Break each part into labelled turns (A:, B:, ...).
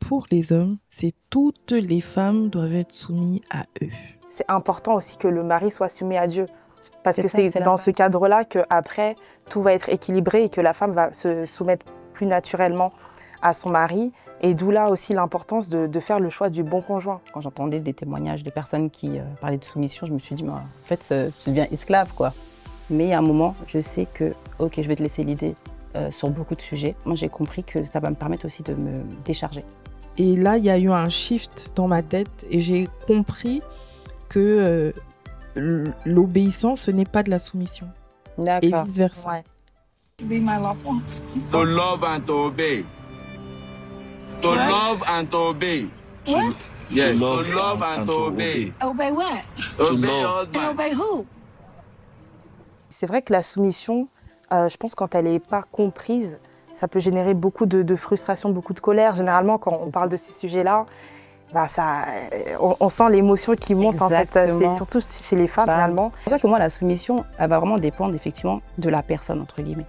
A: Pour les hommes, c'est toutes les femmes doivent être soumises à eux.
B: C'est important aussi que le mari soit soumis à Dieu. Parce que c'est
C: la
B: dans
C: base.
B: ce cadre-là qu'après, tout va être équilibré et que la femme va se soumettre plus naturellement à son mari. Et d'où là aussi l'importance de faire le choix du bon conjoint.
C: Quand j'entendais des témoignages de personnes qui parlaient de soumission, je me suis dit, en fait, tu deviens esclave, quoi. Mais à un moment, je sais que, ok, je vais te laisser l'idée sur beaucoup de sujets. Moi, j'ai compris que ça va me permettre aussi de me décharger.
A: Et là, il y a eu un shift dans ma tête et j'ai compris que l'obéissance, ce n'est pas de la soumission. Et
C: D'accord.
A: vice-versa.
B: Ouais.
D: To be my lawful husband.
E: To love and to obey. To
D: What?
E: love and to obey.
D: What?
E: Yes,
F: To
E: to
F: love
E: love and
F: and
E: to
F: to
E: obey.
D: Obey what?
E: Obey
F: love.
E: your
D: And
E: husband.
D: obey who?
B: C'est vrai que la soumission, je pense quand elle n'est pas comprise, ça peut générer beaucoup de frustration, beaucoup de colère. Généralement, quand on parle de ce sujet-là, on sent l'émotion qui monte en fait,
C: Exactement.
B: surtout chez les femmes
C: Bah,
B: finalement.
C: C'est pour ça que moi, la soumission, elle va vraiment dépendre effectivement de la personne, entre guillemets.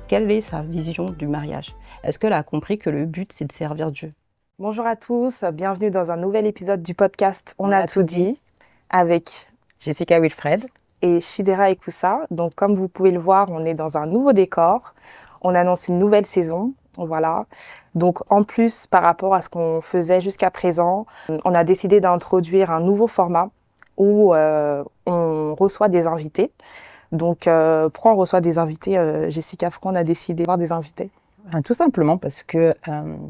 C: Quelle est sa vision du mariage? Est-ce qu'elle a compris que le but, c'est de servir Dieu?
B: Bonjour à tous, bienvenue dans un nouvel épisode du podcast On a tout dit avec
C: Jessica Wilfred.
B: et Chidera Ekoussa. Donc comme vous pouvez le voir, on est dans un nouveau décor. On annonce une nouvelle saison, voilà. Donc en plus par rapport à ce qu'on faisait jusqu'à présent, on a décidé d'introduire un nouveau format où on reçoit des invités. Donc pourquoi on reçoit des invités, Jessica, pourquoi on a décidé d'avoir des invités?
C: Tout simplement parce que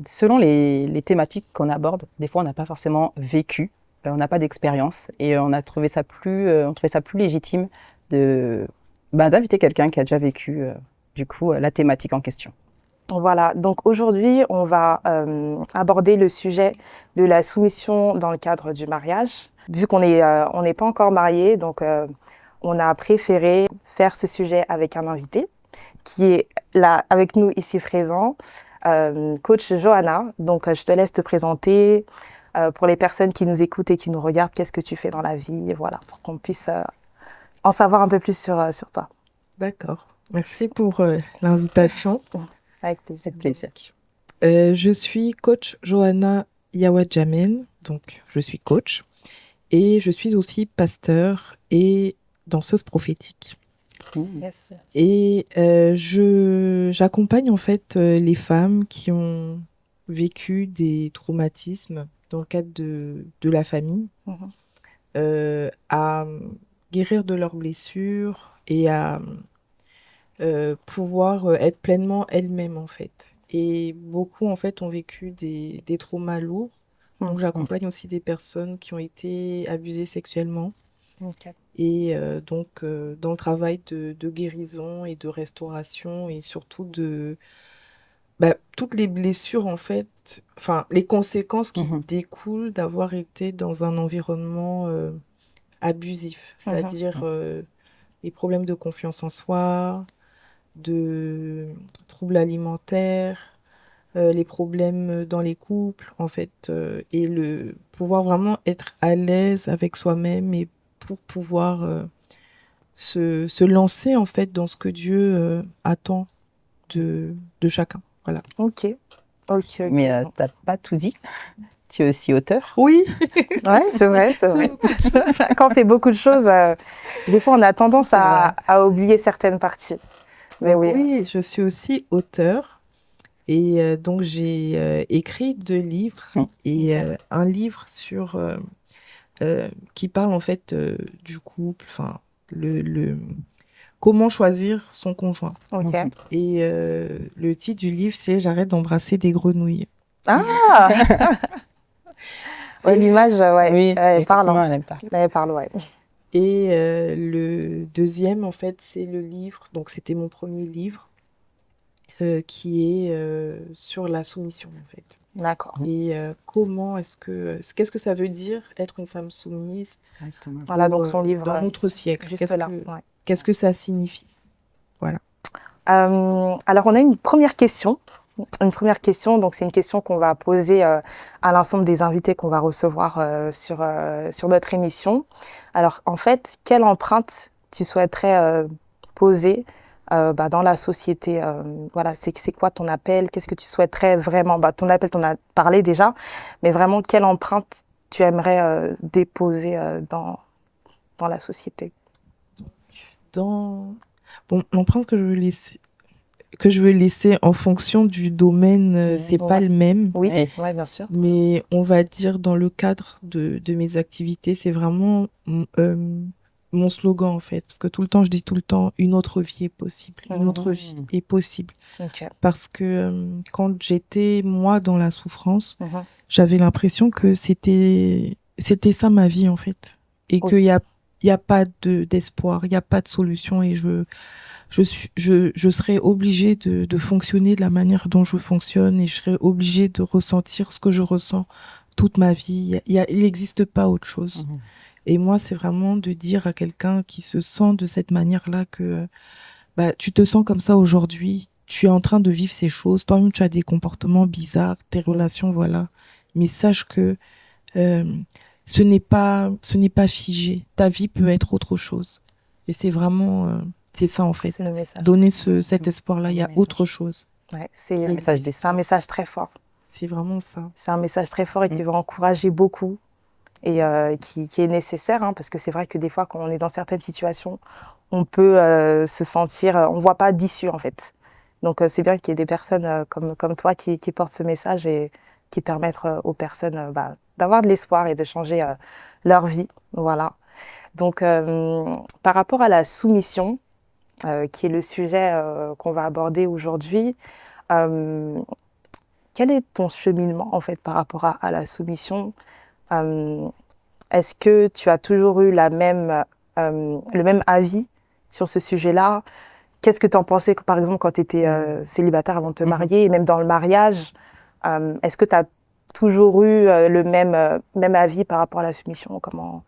C: selon les thématiques qu'on aborde, des fois on n'a pas forcément vécu, on n'a pas d'expérience et on trouvait ça plus légitime d'inviter quelqu'un qui a déjà vécu la thématique en question.
B: Voilà, donc aujourd'hui, on va aborder le sujet de la soumission dans le cadre du mariage. Vu qu'on n'est pas encore mariés, donc on a préféré faire ce sujet avec un invité qui est là avec nous ici présent, coach Johanna. Donc je te laisse te présenter pour les personnes qui nous écoutent et qui nous regardent, qu'est-ce que tu fais dans la vie, voilà, pour qu'on puisse en savoir un peu plus sur toi.
A: D'accord. Merci pour l'invitation.
B: Avec plaisir.
A: Je suis coach Johanna Yawadjamen, donc je suis coach et je suis aussi pasteur et danseuse prophétique.
B: Yes.
A: Et j'accompagne en fait les femmes qui ont vécu des traumatismes dans le cadre de la famille à guérir de leurs blessures et à pouvoir être pleinement elles-mêmes en fait. Et beaucoup en fait ont vécu des traumas lourds. Donc j'accompagne aussi des personnes qui ont été abusées sexuellement.
B: Okay.
A: Et donc dans le travail de guérison et de restauration et surtout toutes les blessures en fait, enfin les conséquences qui découlent d'avoir été dans un environnement abusif, c'est-à-dire les problèmes de confiance en soi, de troubles alimentaires, les problèmes dans les couples en fait, et le pouvoir vraiment être à l'aise avec soi-même et pour pouvoir se lancer en fait dans ce que Dieu attend de chacun. Voilà.
B: Ok.
C: Mais t'as pas tout dit. Tu es aussi auteur.
A: Oui.
B: Ouais, c'est vrai. Quand on fait beaucoup de choses, des fois on a tendance à oublier certaines parties. Mais
A: oui, je suis aussi auteur. Et donc j'ai écrit 2 livres et un livre sur qui parle en fait du couple, enfin comment choisir son conjoint.
B: Ok.
A: Et le titre du livre c'est J'arrête d'embrasser des grenouilles.
B: Ah. Ouais, l'image,
C: Oui,
B: elle parle. Hein.
C: Elle parle.
B: Elle parle, ouais.
A: Et le deuxième en fait c'est le livre, donc c'était mon premier livre qui est sur la soumission en fait.
B: D'accord.
A: Et qu'est-ce que ça veut dire être une femme soumise?
C: Exactement.
B: Voilà, donc son livre.
A: Dans notre siècle.
B: Juste là. Ouais.
A: Qu'est-ce que ça signifie? Voilà.
B: Alors, on a une première question. Donc c'est une question qu'on va poser à l'ensemble des invités qu'on va recevoir sur notre émission. Alors, en fait, quelle empreinte tu souhaiterais poser dans la société. Voilà, c'est quoi ton appel? Qu'est-ce que tu souhaiterais vraiment? Ton appel, t'en as parlé déjà, mais vraiment, quelle empreinte tu aimerais déposer dans la société?
A: Bon, l'empreinte que je veux laisser en fonction du domaine, c'est pas le même.
B: Oui,
C: Oui.
B: ouais, bien sûr.
A: Mais on va dire dans le cadre de mes activités, c'est vraiment mon slogan en fait. Parce que je dis tout le temps, une autre vie est possible. Une autre vie est possible.
B: Ok.
A: Parce que quand j'étais, moi, dans la souffrance,
B: Mhm.
A: j'avais l'impression que c'était ça ma vie en fait. Et
B: Ok.
A: qu'il y a pas d'espoir, il n'y a pas de solution. Et je serais obligée de fonctionner de la manière dont je fonctionne et je serais obligée de ressentir ce que je ressens toute ma vie. Il n'existe pas autre chose.
C: Mhm.
A: Et moi, c'est vraiment de dire à quelqu'un qui se sent de cette manière-là que tu te sens comme ça aujourd'hui, tu es en train de vivre ces choses, toi-même tu as des comportements bizarres, tes relations, voilà. Mais sache que euh, ce n'est pas figé. Ta vie peut être autre chose. Et c'est vraiment... c'est ça en fait.
B: C'est le message.
A: Donner cet espoir-là, il y a autre chose.
B: Ouais,
C: Le message des
B: c'est un message très fort.
A: C'est vraiment ça.
B: C'est un message très fort et qui va encourager beaucoup et qui est nécessaire, hein, parce que c'est vrai que des fois, quand on est dans certaines situations, on peut se sentir, on voit pas d'issue en fait. Donc c'est bien qu'il y ait des personnes comme toi qui portent ce message et qui permettent aux personnes d'avoir de l'espoir et de changer leur vie. Voilà. Donc par rapport à la soumission, qui est le sujet qu'on va aborder aujourd'hui, quel est ton cheminement en fait par rapport à la soumission? Est-ce que tu as toujours eu le même avis sur ce sujet-là? Qu'est-ce que tu en pensais, par exemple, quand tu étais célibataire avant de te marier, et même dans le mariage? Est-ce que tu as toujours eu le même avis par rapport à la soumission? Comment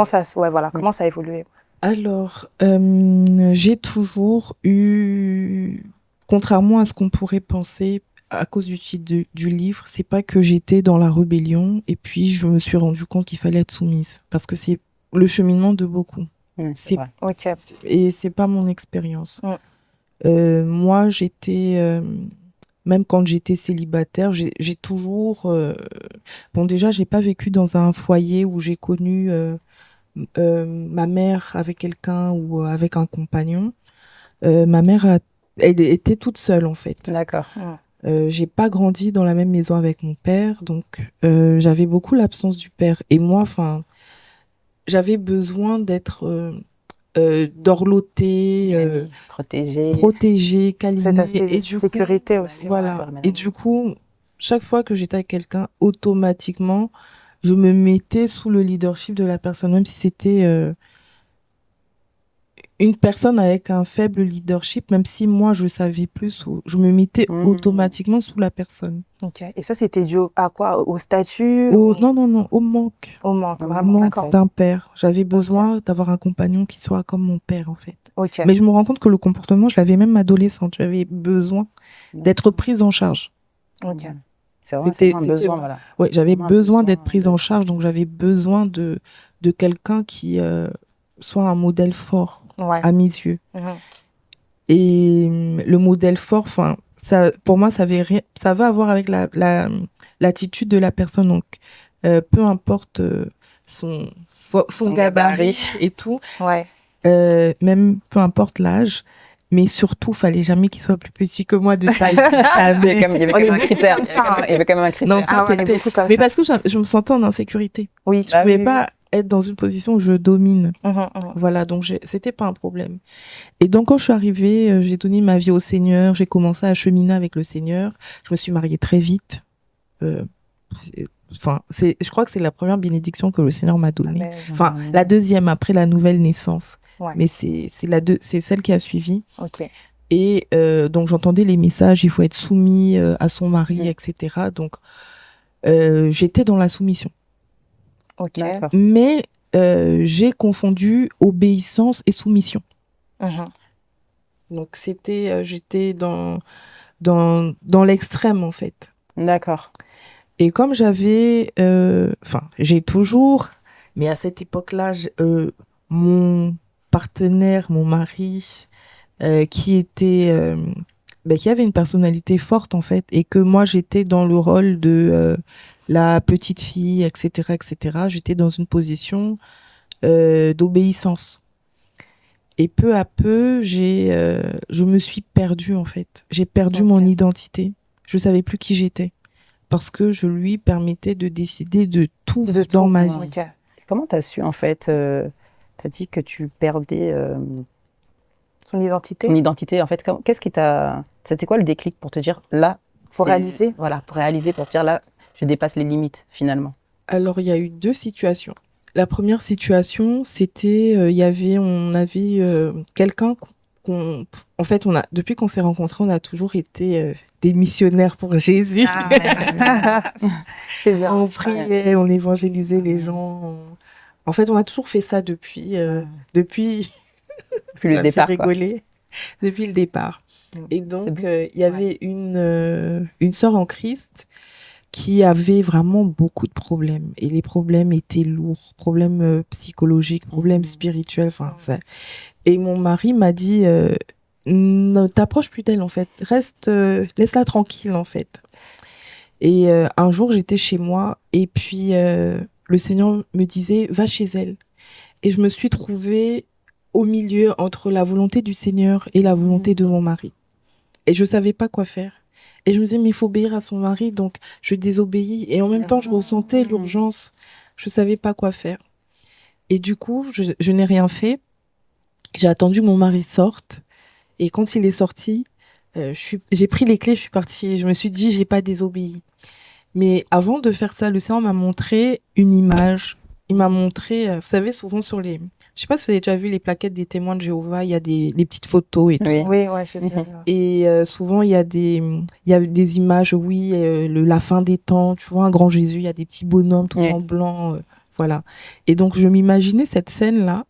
B: ça a évolué?
A: Alors, j'ai toujours eu, contrairement à ce qu'on pourrait penser, à cause du titre du livre, c'est pas que j'étais dans la rébellion et puis je me suis rendu compte qu'il fallait être soumise. Parce que c'est le cheminement de beaucoup.
C: C'est vrai.
B: Ok.
A: Et c'est pas mon expérience. Moi, même quand j'étais célibataire, j'ai toujours... Bon, déjà, j'ai pas vécu dans un foyer où j'ai connu ma mère avec quelqu'un ou avec un compagnon. Ma mère, elle était toute seule, en fait.
C: D'accord.
A: J'ai pas grandi dans la même maison avec mon père, donc j'avais beaucoup l'absence du père. Et moi, j'avais besoin d'être dorlotée, protégée, câlinée.
B: Cet aspect de
A: et du
B: sécurité
A: coup,
B: aussi.
A: voilà. Et du coup, chaque fois que j'étais avec quelqu'un, automatiquement, je me mettais sous le leadership de la personne, même si c'était une personne avec un faible leadership, même si moi je savais plus, je me mettais automatiquement sous la personne.
B: Ok. Et ça, c'était dû à quoi? Au statut?
A: Non, au manque.
B: Au manque,
A: Au
B: vraiment.
A: manque d'un père. J'avais besoin d'avoir un compagnon qui soit comme mon père, en fait.
B: Ok.
A: Mais je me rends compte que le comportement, je l'avais même adolescente. J'avais besoin d'être prise en charge.
B: Ok.
C: C'est vraiment un besoin, voilà.
A: Ouais, j'avais
C: Vraiment un
A: besoin d'être prise en charge, donc j'avais besoin de quelqu'un qui soit un modèle fort à mes yeux. Et le modèle fort, pour moi, ça va avoir avec l'attitude de la personne. Donc, peu importe son gabarit et tout, même peu importe l'âge, mais surtout, fallait jamais qu'il soit plus petit que moi de taille.
C: Il y avait quand même un critère. Il y avait quand même un critère.
A: Non, mais parce que je me sentais en insécurité.
B: Oui.
A: Je pouvais pas être dans une position où je domine. Voilà, donc c'était pas un problème. Et donc, quand je suis arrivée, j'ai donné ma vie au Seigneur, j'ai commencé à cheminer avec le Seigneur. Je me suis mariée très vite. Je crois que c'est la première bénédiction que le Seigneur m'a donnée. La deuxième après la nouvelle naissance. Ouais. Mais c'est celle qui a suivi.
B: Ok.
A: Et donc, j'entendais les messages, il faut être soumis à son mari, etc. Donc, j'étais dans la soumission.
B: Ok.
A: Mais j'ai confondu obéissance et soumission. Donc, j'étais dans l'extrême, en fait.
C: D'accord.
A: Et comme j'ai toujours, mais à cette époque-là, mon partenaire, mon mari, qui avait une personnalité forte en fait, et que moi j'étais dans le rôle de la petite fille, etc., etc. J'étais dans une position d'obéissance. Et peu à peu, je me suis perdue en fait. J'ai perdu mon identité. Je savais plus qui j'étais parce que je lui permettais de décider de tout dans ma vie.
B: Okay.
C: Comment tu as su, en fait, tu as dit que tu perdais
B: Son identité.
C: ton identité, en fait. Qu'est-ce qui t'a... C'était quoi le déclic pour te dire, là...
B: Pour réaliser.
C: Voilà, pour réaliser, pour te dire, là, je dépasse les limites, finalement.
A: Alors, il y a eu 2 situations. La première situation, c'était, on avait quelqu'un en fait, depuis qu'on s'est rencontrés, on a toujours été des missionnaires pour Jésus.
B: C'est bien.
A: On priait, on évangélisait les gens. En fait, on a toujours fait ça depuis
C: Depuis
A: ça
C: le
A: me
C: départ,
A: fait
C: quoi.
A: rigoler, depuis le départ. Et
C: C'est
A: donc,
C: beau.
A: il y avait une sœur en Christ qui avait vraiment beaucoup de problèmes. Et les problèmes étaient lourds, problèmes psychologiques, problèmes spirituels. Enfin, ça. Et mon mari m'a dit, ne t'approche plus d'elle en fait, reste, laisse-la tranquille en fait. Et un jour, j'étais chez moi et puis le Seigneur me disait, va chez elle. Et je me suis trouvée au milieu entre la volonté du Seigneur et la volonté de mon mari. Et je savais pas quoi faire. Et je me disais, mais il faut obéir à son mari, donc je désobéis. Et en même temps, je ressentais l'urgence. Je savais pas quoi faire. Et du coup, je n'ai rien fait. J'ai attendu que mon mari sorte. Et quand il est sorti, j'ai pris les clés, je suis partie. Et je me suis dit, j'ai pas désobéi. Mais avant de faire ça, le Seigneur m'a montré une image. Il m'a montré, vous savez, souvent sur les... Je sais pas si vous avez déjà vu les plaquettes des témoins de Jéhovah, il y a des petites photos et tout.
C: Oui.
B: Oui, ouais, j'ai déjà vu.
A: Et souvent, il y a des images, oui, la fin des temps, tu vois, un grand Jésus, il y a des petits bonhommes tout en blanc, voilà. Et donc, je m'imaginais cette scène-là,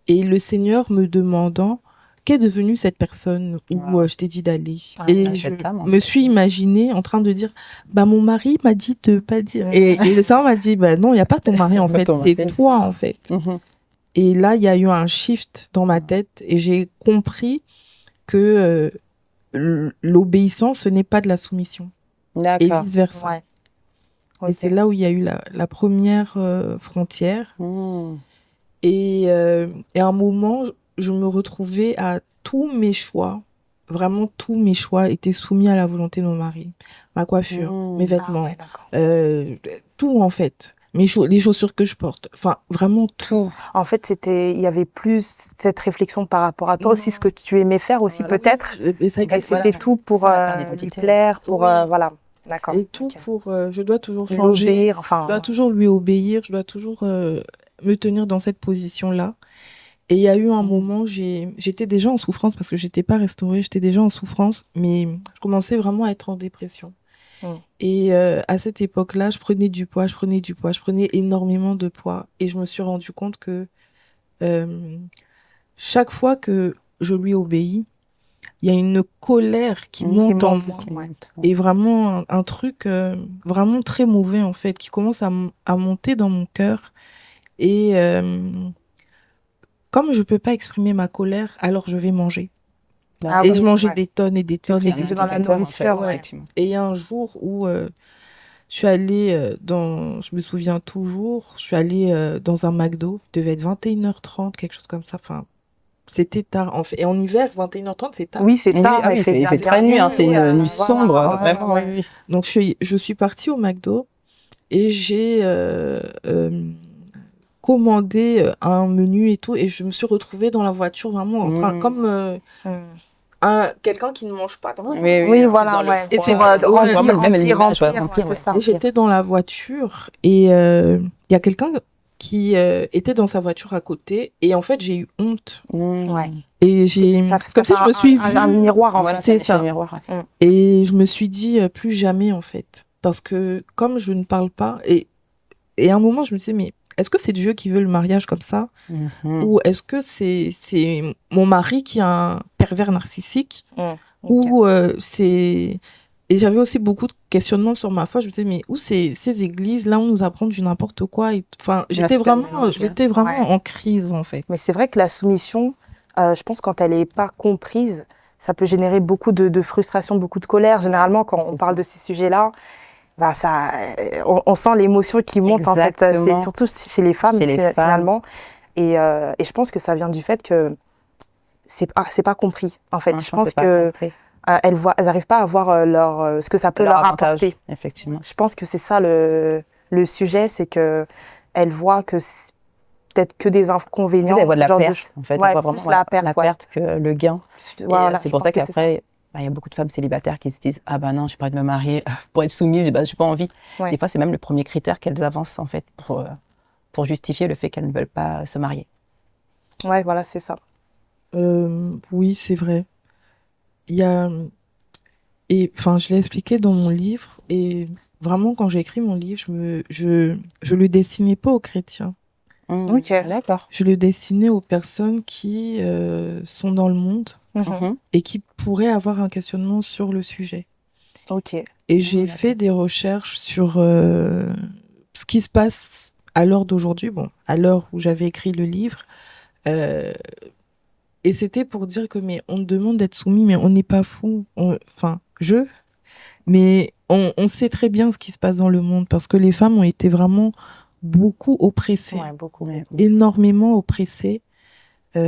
A: et le Seigneur me demandant, qu'est devenue cette personne où je t'ai dit d'aller. Et je me suis imaginée en train de dire, bah, mon mari m'a dit de pas dire. Et le Seigneur m'a dit, bah non, il n'y a pas ton mari, en fait, c'est toi, en fait. Et là, il y a eu un shift dans ma tête et j'ai compris que l'obéissance, ce n'est pas de la soumission. Et vice-versa.
B: Ouais.
A: Et c'est là où il y a eu la première frontière. Et à un moment, je me retrouvais à tous mes choix. Vraiment, tous mes choix étaient soumis à la volonté de mon mari. Ma coiffure, mes vêtements, tout en fait. Les chaussures que je porte, enfin vraiment tout.
B: En fait, il y avait plus cette réflexion par rapport à toi aussi, ce que tu aimais faire aussi peut-être. Et c'était tout pour lui plaire, pour voilà. D'accord.
A: Et tout pour, je dois toujours changer, je dois toujours lui obéir, je dois toujours me tenir dans cette position-là. Et il y a eu un moment, j'étais déjà en souffrance parce que j'étais pas restaurée, j'étais déjà en souffrance, mais je commençais vraiment à être en dépression. Et à cette époque-là, je prenais du poids, je prenais énormément de poids. Et je me suis rendu compte que chaque fois que je lui obéis, il y a une colère qui monte en moi. Et vraiment un truc vraiment très mauvais, en fait, qui commence à monter dans mon cœur. Et comme je peux pas exprimer ma colère, alors je vais manger. Et je mangeais des tonnes et des tonnes. Et
B: dans la nourriture,
A: Et il y a un jour où je suis allée je me souviens toujours, je suis allée dans un McDo, il devait être 21h30, quelque chose comme ça. Enfin, c'était tard. Et en hiver, 21h30, c'est tard.
B: Oui, c'est tard.
C: Il fait très nuit, c'est une nuit sombre, vraiment.
A: Donc, je suis partie au McDo et j'ai commandé un menu et tout. Et je me suis retrouvée dans la voiture vraiment en train, comme... quelqu'un qui ne mange pas.
B: Oui, voilà, ouais. Et c'est remplir, c'est ça.
A: Et j'étais dans la voiture et il y a quelqu'un qui était dans sa voiture à côté et en fait j'ai eu honte.
B: Ouais.
A: Et comme si je me suis vue
B: un miroir, en fait.
A: C'est ça. Et je me suis dit plus jamais en fait, parce que comme je ne parle pas et à un moment je me disais mais est-ce que c'est Dieu qui veut le mariage comme ça ou est-ce que c'est mon mari qui est un pervers narcissique ou c'est... Et j'avais aussi beaucoup de questionnements sur ma foi. Je me disais, mais où ces églises, là, on nous apprend du n'importe quoi. Enfin, j'étais vraiment en crise, en fait.
B: Mais c'est vrai que la soumission, je pense quand elle n'est pas comprise, ça peut générer beaucoup de frustration, beaucoup de colère. Généralement, quand on parle de ce sujet-là, bah on sent l'émotion qui monte en fait, surtout chez les femmes finalement. Et je pense que ça vient du fait que c'est pas compris en fait. Je pense que elles n'arrivent pas à voir ce que ça peut leur apporter.
C: Effectivement.
B: Je pense que c'est ça le sujet, c'est que elles voient que peut-être que des inconvénients.
C: Elles voient de la perte, en fait.
B: Ouais,
C: Elles voient vraiment
B: la perte
C: que le gain.
B: Voilà,
C: c'est pour ça qu'après, il y a beaucoup de femmes célibataires qui se disent « Ah ben non, j'ai pas envie de me marier pour être soumise, j'ai pas envie. » Des fois, c'est même le premier critère qu'elles avancent, en fait, pour justifier le fait qu'elles ne veulent pas se marier.
B: Ouais, voilà, c'est ça.
A: Oui, c'est vrai. Il y a... Et enfin, je l'ai expliqué dans mon livre, et vraiment, quand j'ai écrit mon livre, je le destinais pas aux chrétiens.
B: Ok,
C: d'accord.
A: Je le destinais aux personnes qui sont dans le monde et qui pourraient avoir un questionnement sur le sujet.
B: Ok.
A: Et j'ai fait des recherches sur ce qui se passe à l'heure d'aujourd'hui, bon, à l'heure où j'avais écrit le livre. Et c'était pour dire que, mais on demande d'être soumis, mais on n'est pas fou. Mais on sait très bien ce qui se passe dans le monde, parce que les femmes ont été vraiment beaucoup oppressées.
B: Ouais, beaucoup.
A: Énormément oppressées. À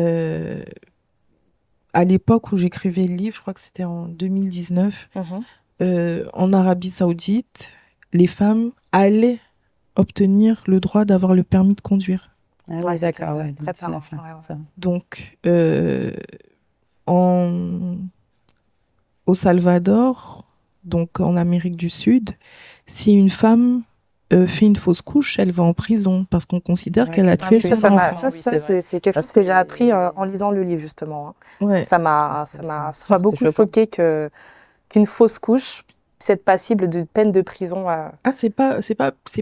A: l'époque où j'écrivais le livre, je crois que c'était en 2019, en Arabie Saoudite, les femmes allaient obtenir le droit d'avoir le permis de conduire.
C: Ah oui, d'accord, ouais.
B: Très tard.
A: Donc, au Salvador, donc en Amérique du Sud, si une femme fait une fausse couche, elle va en prison parce qu'on considère qu'elle a tué son enfant.
B: Ça, c'est quelque chose que j'ai appris en lisant le livre, justement.
A: Ouais.
B: Ça m'a beaucoup choqué qu'une fausse couche puisse être passible de peine de prison.
A: C'est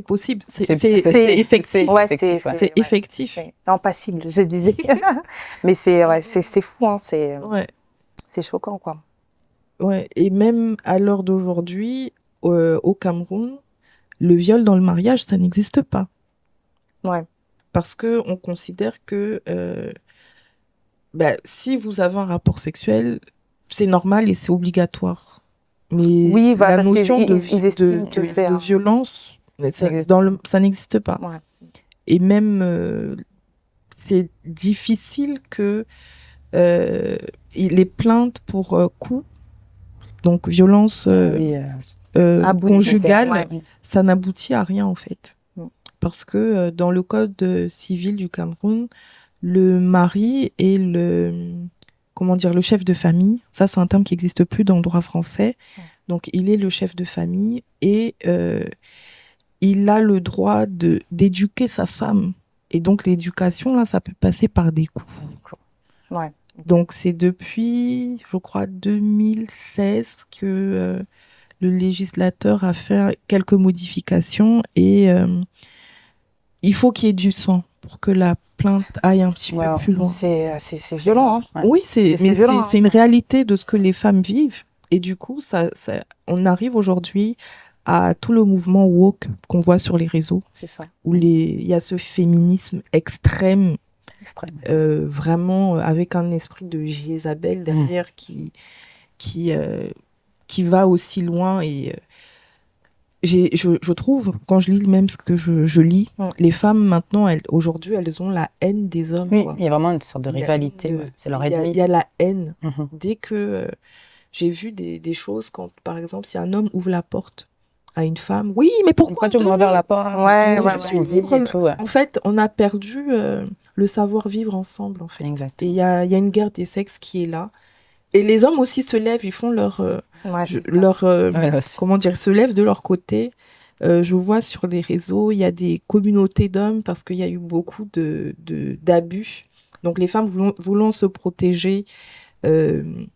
A: possible. C'est
C: effectif.
B: Ouais,
A: c'est effectif.
B: Non, passible, je disais. Mais c'est fou, hein. C'est choquant, quoi.
A: Ouais. Et même à l'heure d'aujourd'hui, au Cameroun, le viol dans le mariage, ça n'existe pas.
B: Ouais.
A: Parce que on considère que si vous avez un rapport sexuel, c'est normal et c'est obligatoire. Mais
B: oui,
A: la notion de violence, ça n'existe pas.
B: Ouais.
A: Et même, c'est difficile que les plaintes pour coups, donc violence conjugale, ça n'aboutit à rien en fait. Parce que dans le code civil du Cameroun, le mari est le chef de famille. Ça, c'est un terme qui n'existe plus dans le droit français. Donc, il est le chef de famille et il a le droit d'éduquer sa femme. Et donc, l'éducation, là, ça peut passer par des coups.
B: Ouais.
A: Donc, c'est depuis, je crois, 2016 que le législateur a fait quelques modifications et il faut qu'il y ait du sang pour que la plainte aille un petit peu plus loin.
B: C'est violent, hein.
A: Oui, c'est une réalité de ce que les femmes vivent. Et du coup, on arrive aujourd'hui à tout le mouvement woke qu'on voit sur les réseaux.
B: C'est ça.
A: Où il y a ce féminisme extrême vraiment avec un esprit de Jézabel derrière qui va aussi loin. Et je trouve, quand je lis même ce que je lis, les femmes maintenant, aujourd'hui, elles ont la haine des hommes.
C: Oui, il y a vraiment une sorte de rivalité. C'est leur ennemi.
A: Il y a la haine. Dès que j'ai vu des choses, quand par exemple, si un homme ouvre la porte à une femme, oui, mais pourquoi
C: tu m'ouvres la porte?
A: En fait, on a perdu le savoir-vivre ensemble, en fait.
C: Exact.
A: Et il y a une guerre des sexes qui est là. Et les hommes aussi se lèvent, ils font se lèvent de leur côté. Je vois sur les réseaux, il y a des communautés d'hommes parce qu'il y a eu beaucoup d'abus. Donc les femmes voulant se protéger, il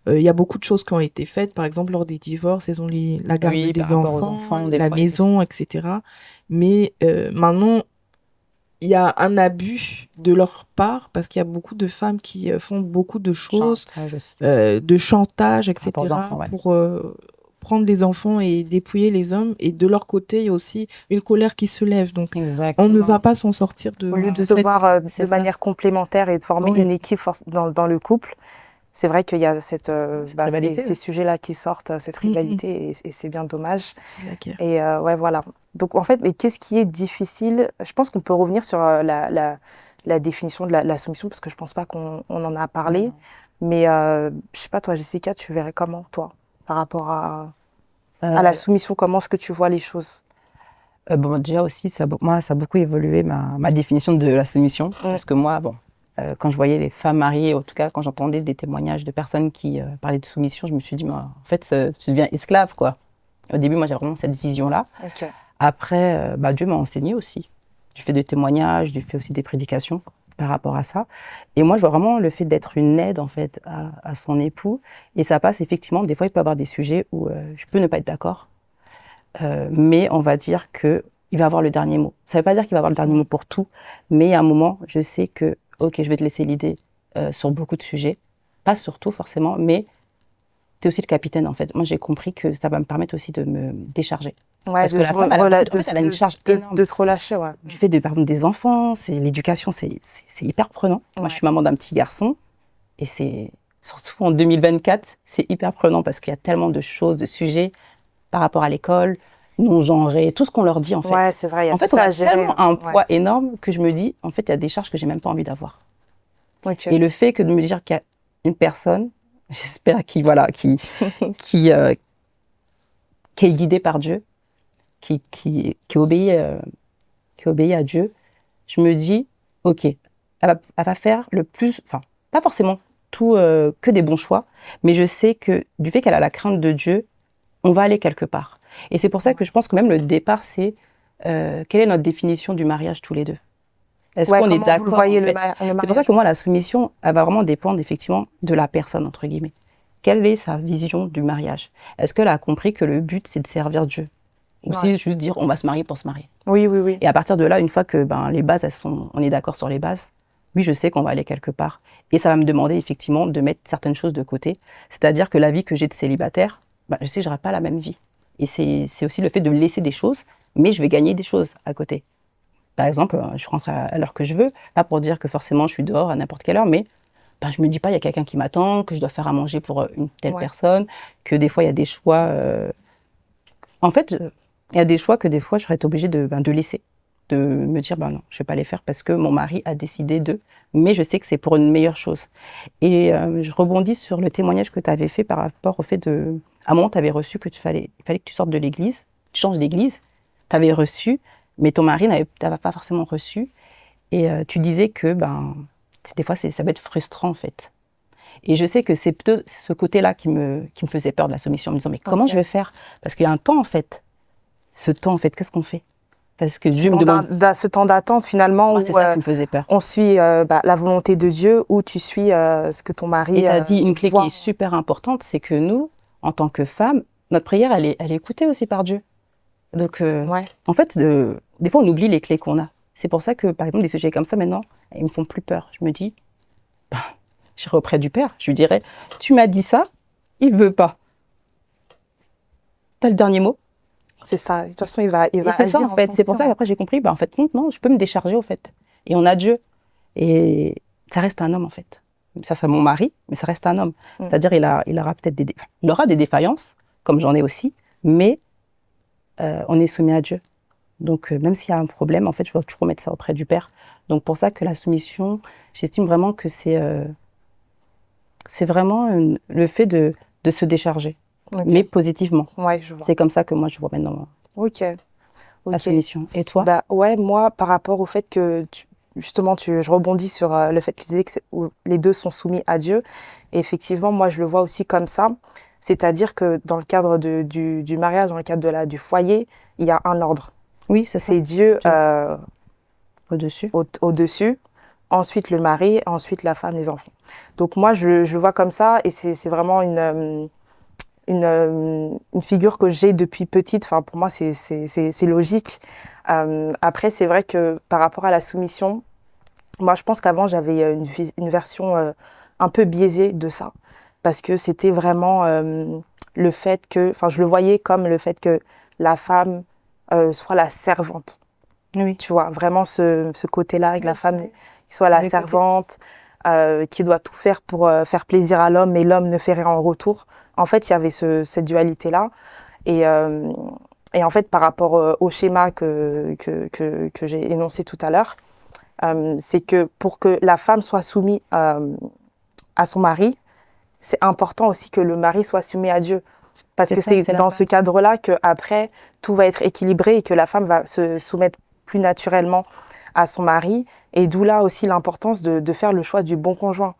A: y a beaucoup de choses qui ont été faites. Par exemple, lors des divorces, elles ont la garde des enfants, la maison, etc. Mais maintenant, il y a un abus de leur part parce qu'il y a beaucoup de femmes qui font beaucoup de choses, de chantage, etc. prendre les enfants et dépouiller les hommes. Et de leur côté, il y a aussi une colère qui se lève. Donc,
C: Exactement.
A: on ne va pas s'en sortir de...
B: Au lieu de
C: En
B: se
C: fait,
B: voir
C: c'est
B: de
C: ça.
B: manière complémentaire et de former
A: Oui.
B: une équipe dans le couple, c'est vrai qu'il y a cette
C: rivalité,
B: ces
C: ouais.
B: sujets-là qui sortent, cette rivalité, et c'est bien dommage.
A: C'est la guerre.
B: Et ouais, voilà. Donc, en fait, mais qu'est-ce qui est difficile? Je pense qu'on peut revenir sur la définition de la soumission, parce que je pense pas qu'on en a parlé.
C: Non.
B: Mais je sais pas, toi, Jessica, tu verrais comment, toi, par rapport à
C: Euh,
B: la soumission, comment est-ce que tu vois les choses?
C: bon, déjà aussi, moi, ça a beaucoup évolué ma définition de la soumission. Parce que moi, bon, quand je voyais les femmes mariées, en tout cas, quand j'entendais des témoignages de personnes qui parlaient de soumission, je me suis dit, mais, en fait, tu deviens esclave, quoi. Au début, moi, j'avais vraiment cette vision-là.
B: Ok.
C: Après, Dieu m'a enseigné aussi, du fait de témoignages, du fait aussi des prédications par rapport à ça. Et moi, je vois vraiment le fait d'être une aide, en fait, à son époux. Et ça passe, effectivement, des fois, il peut y avoir des sujets où je peux ne pas être d'accord. Mais on va dire qu'il va avoir le dernier mot. Ça ne veut pas dire qu'il va avoir le dernier mot pour tout, mais à un moment, je sais que, ok, je vais te laisser l'idée sur beaucoup de sujets. Pas sur tout, forcément, mais tu es aussi le capitaine, en fait. Moi, j'ai compris que ça va me permettre aussi de me décharger.
B: Ouais,
C: Parce que la femme, elle a une charge énorme.
B: de te relâcher, ouais.
C: Du fait de, par exemple, des enfants, l'éducation, c'est hyper prenant. Moi, je suis maman d'un petit garçon et c'est, surtout en 2024, c'est hyper prenant parce qu'il y a tellement de choses, de sujets par rapport à l'école, non-genrés, tout ce qu'on leur dit, en fait.
B: Ouais, c'est vrai, il y a
C: En
B: tout
C: fait, on
B: ça à
C: a
B: gérer.
C: tellement un
B: Ouais.
C: poids énorme que je me dis, en fait, il y a des charges que j'ai même pas envie d'avoir.
B: Ok.
C: Et le fait que de me dire qu'il y a une personne, j'espère qui est guidée par Dieu, qui obéit à Dieu, je me dis, ok, elle va faire le plus, enfin, pas forcément tout que des bons choix, mais je sais que du fait qu'elle a la crainte de Dieu, on va aller quelque part. Et c'est pour ça que je pense que même le départ, c'est quelle est notre définition du mariage tous les deux? Est-ce
B: Ouais,
C: qu'on est
B: comment vous le
C: d'accord
B: voyez,
C: en
B: le
C: fait?
B: mariage?
C: C'est pour ça que moi, la soumission, elle va vraiment dépendre effectivement de la personne, entre guillemets. Quelle est sa vision du mariage? Est-ce qu'elle a compris que le but, c'est de servir Dieu? Ou
B: Ouais.
C: c'est juste dire, on va se marier pour se marier?
B: Oui, oui, oui.
C: Et à partir de là, une fois que les bases, on est d'accord sur les bases, oui, je sais qu'on va aller quelque part. Et ça va me demander effectivement de mettre certaines choses de côté. C'est-à-dire que la vie que j'ai de célibataire, je sais que je n'aurai pas la même vie. Et c'est aussi le fait de laisser des choses, mais je vais gagner des choses à côté. Par exemple, je rentre à l'heure que je veux, pas pour dire que forcément je suis dehors à n'importe quelle heure, mais je me dis pas, il y a quelqu'un qui m'attend, que je dois faire à manger pour une telle personne, que des fois il y a des choix. En fait, il y a des choix que des fois je serais obligée de laisser, de me dire non, je vais pas les faire parce que mon mari a décidé de, mais je sais que c'est pour une meilleure chose. Et je rebondis sur le témoignage que tu avais fait par rapport au fait de, à un moment tu avais reçu que il fallait que tu sortes de l'église, tu changes d'église, tu avais reçu, mais ton mari n'avait pas forcément reçu, et tu disais que des fois ça peut être frustrant en fait. Et je sais que c'est plutôt ce côté-là qui me faisait peur de la soumission, en me disant mais comment je vais faire? Parce qu'il y a un temps en fait. Ce temps en fait, qu'est-ce qu'on fait? Parce que Dieu me demande.
B: Ce temps d'attente finalement,
C: Moi,
B: où
C: c'est ça qui me faisait peur.
B: on suit la volonté de Dieu, ou tu suis ce que ton mari
C: Et tu as dit une clé
B: voit.
C: qui est super importante, c'est que nous, en tant que femmes, notre prière, elle est écoutée aussi par Dieu. Donc, en fait, des fois, on oublie les clés qu'on a. C'est pour ça que, par exemple, des sujets comme ça, maintenant, ils me font plus peur. Je me dis, j'irai auprès du Père, je lui dirai, tu m'as dit ça, il veut pas. T'as le dernier mot.
B: C'est ça. De toute façon, il va
C: Et c'est
B: agir
C: ça, en fait. C'est pour ça qu'après, j'ai compris, en fait, non, je peux me décharger, au fait. Et on a Dieu. Et ça reste un homme, en fait. Ça, c'est mon mari, mais ça reste un homme. C'est-à-dire, il aura peut-être il aura des défaillances, comme j'en ai aussi, mais on est soumis à Dieu. Donc, même s'il y a un problème, en fait, je vais toujours mettre ça auprès du Père. Donc, pour ça que la soumission, j'estime vraiment que c'est vraiment le fait de se décharger, mais positivement.
B: Ouais, je vois.
C: C'est comme ça que moi, je vois maintenant la soumission. Et toi?
B: Ouais, moi, par rapport au fait que, je rebondis sur le fait que tu disais que les deux sont soumis à Dieu. Et effectivement, moi, je le vois aussi comme ça. C'est-à-dire que dans le cadre du mariage, dans le cadre du foyer, il y a un ordre.
C: Oui, c'est ça.
B: C'est Dieu
C: au-dessus.
B: Au-dessus. Ensuite, le mari, ensuite la femme, les enfants. Donc moi, je le vois comme ça, et c'est vraiment une figure que j'ai depuis petite. Enfin, pour moi, c'est logique. Après, c'est vrai que par rapport à la soumission, moi, je pense qu'avant, j'avais une version un peu biaisée de ça. Parce que c'était vraiment le fait que, enfin, je le voyais comme le fait que la femme soit la servante.
C: Oui.
B: Tu vois, vraiment ce côté-là, que la femme qui soit la servante, qui doit tout faire pour faire plaisir à l'homme, mais l'homme ne fait rien en retour. En fait, il y avait cette dualité-là. Et en fait, par rapport au schéma que j'ai énoncé tout à l'heure, c'est que pour que la femme soit soumise à son mari, c'est important aussi que le mari soit soumis à Dieu. Parce que c'est dans ce cadre-là qu'après, tout va être équilibré et que la femme va se soumettre plus naturellement à son mari. Et d'où là aussi l'importance de faire le choix du bon conjoint.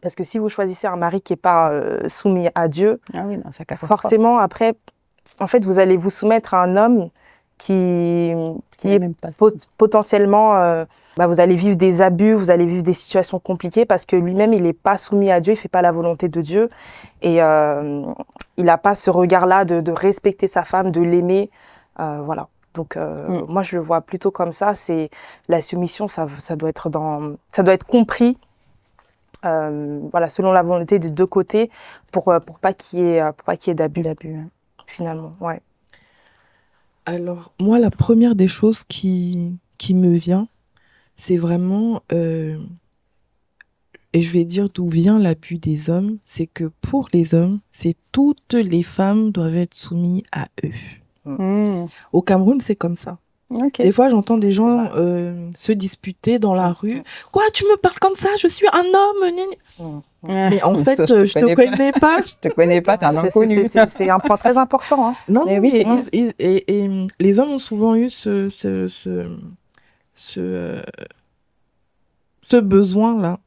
B: Parce que si vous choisissez un mari qui n'est pas soumis à Dieu, forcément, après, en fait, vous allez vous soumettre à un homme qui est même pas potentiellement... vous allez vivre des abus, vous allez vivre des situations compliquées parce que lui-même, il n'est pas soumis à Dieu, il ne fait pas la volonté de Dieu. Et il n'a pas ce regard-là de respecter sa femme, de l'aimer. Voilà. Donc, moi, je le vois plutôt comme ça. C'est la soumission, ça doit être compris. Voilà, selon la volonté des deux côtés, pour pas qu'il y ait d'abus, finalement. Ouais.
A: Alors, moi, la première des choses qui me vient, c'est vraiment, et je vais dire d'où vient l'abus des hommes, c'est que pour les hommes, c'est toutes les femmes doivent être soumises à eux. Au Cameroun, c'est comme ça. Okay. Des fois, j'entends des gens se disputer dans la rue. Quoi, tu me parles comme ça? Je suis un homme. Mais en fait, je te connais pas.
C: Je te connais pas, t'es un inconnu.
B: C'est un point très important. Hein.
A: Non, mais oui, et les hommes ont souvent eu ce besoin-là,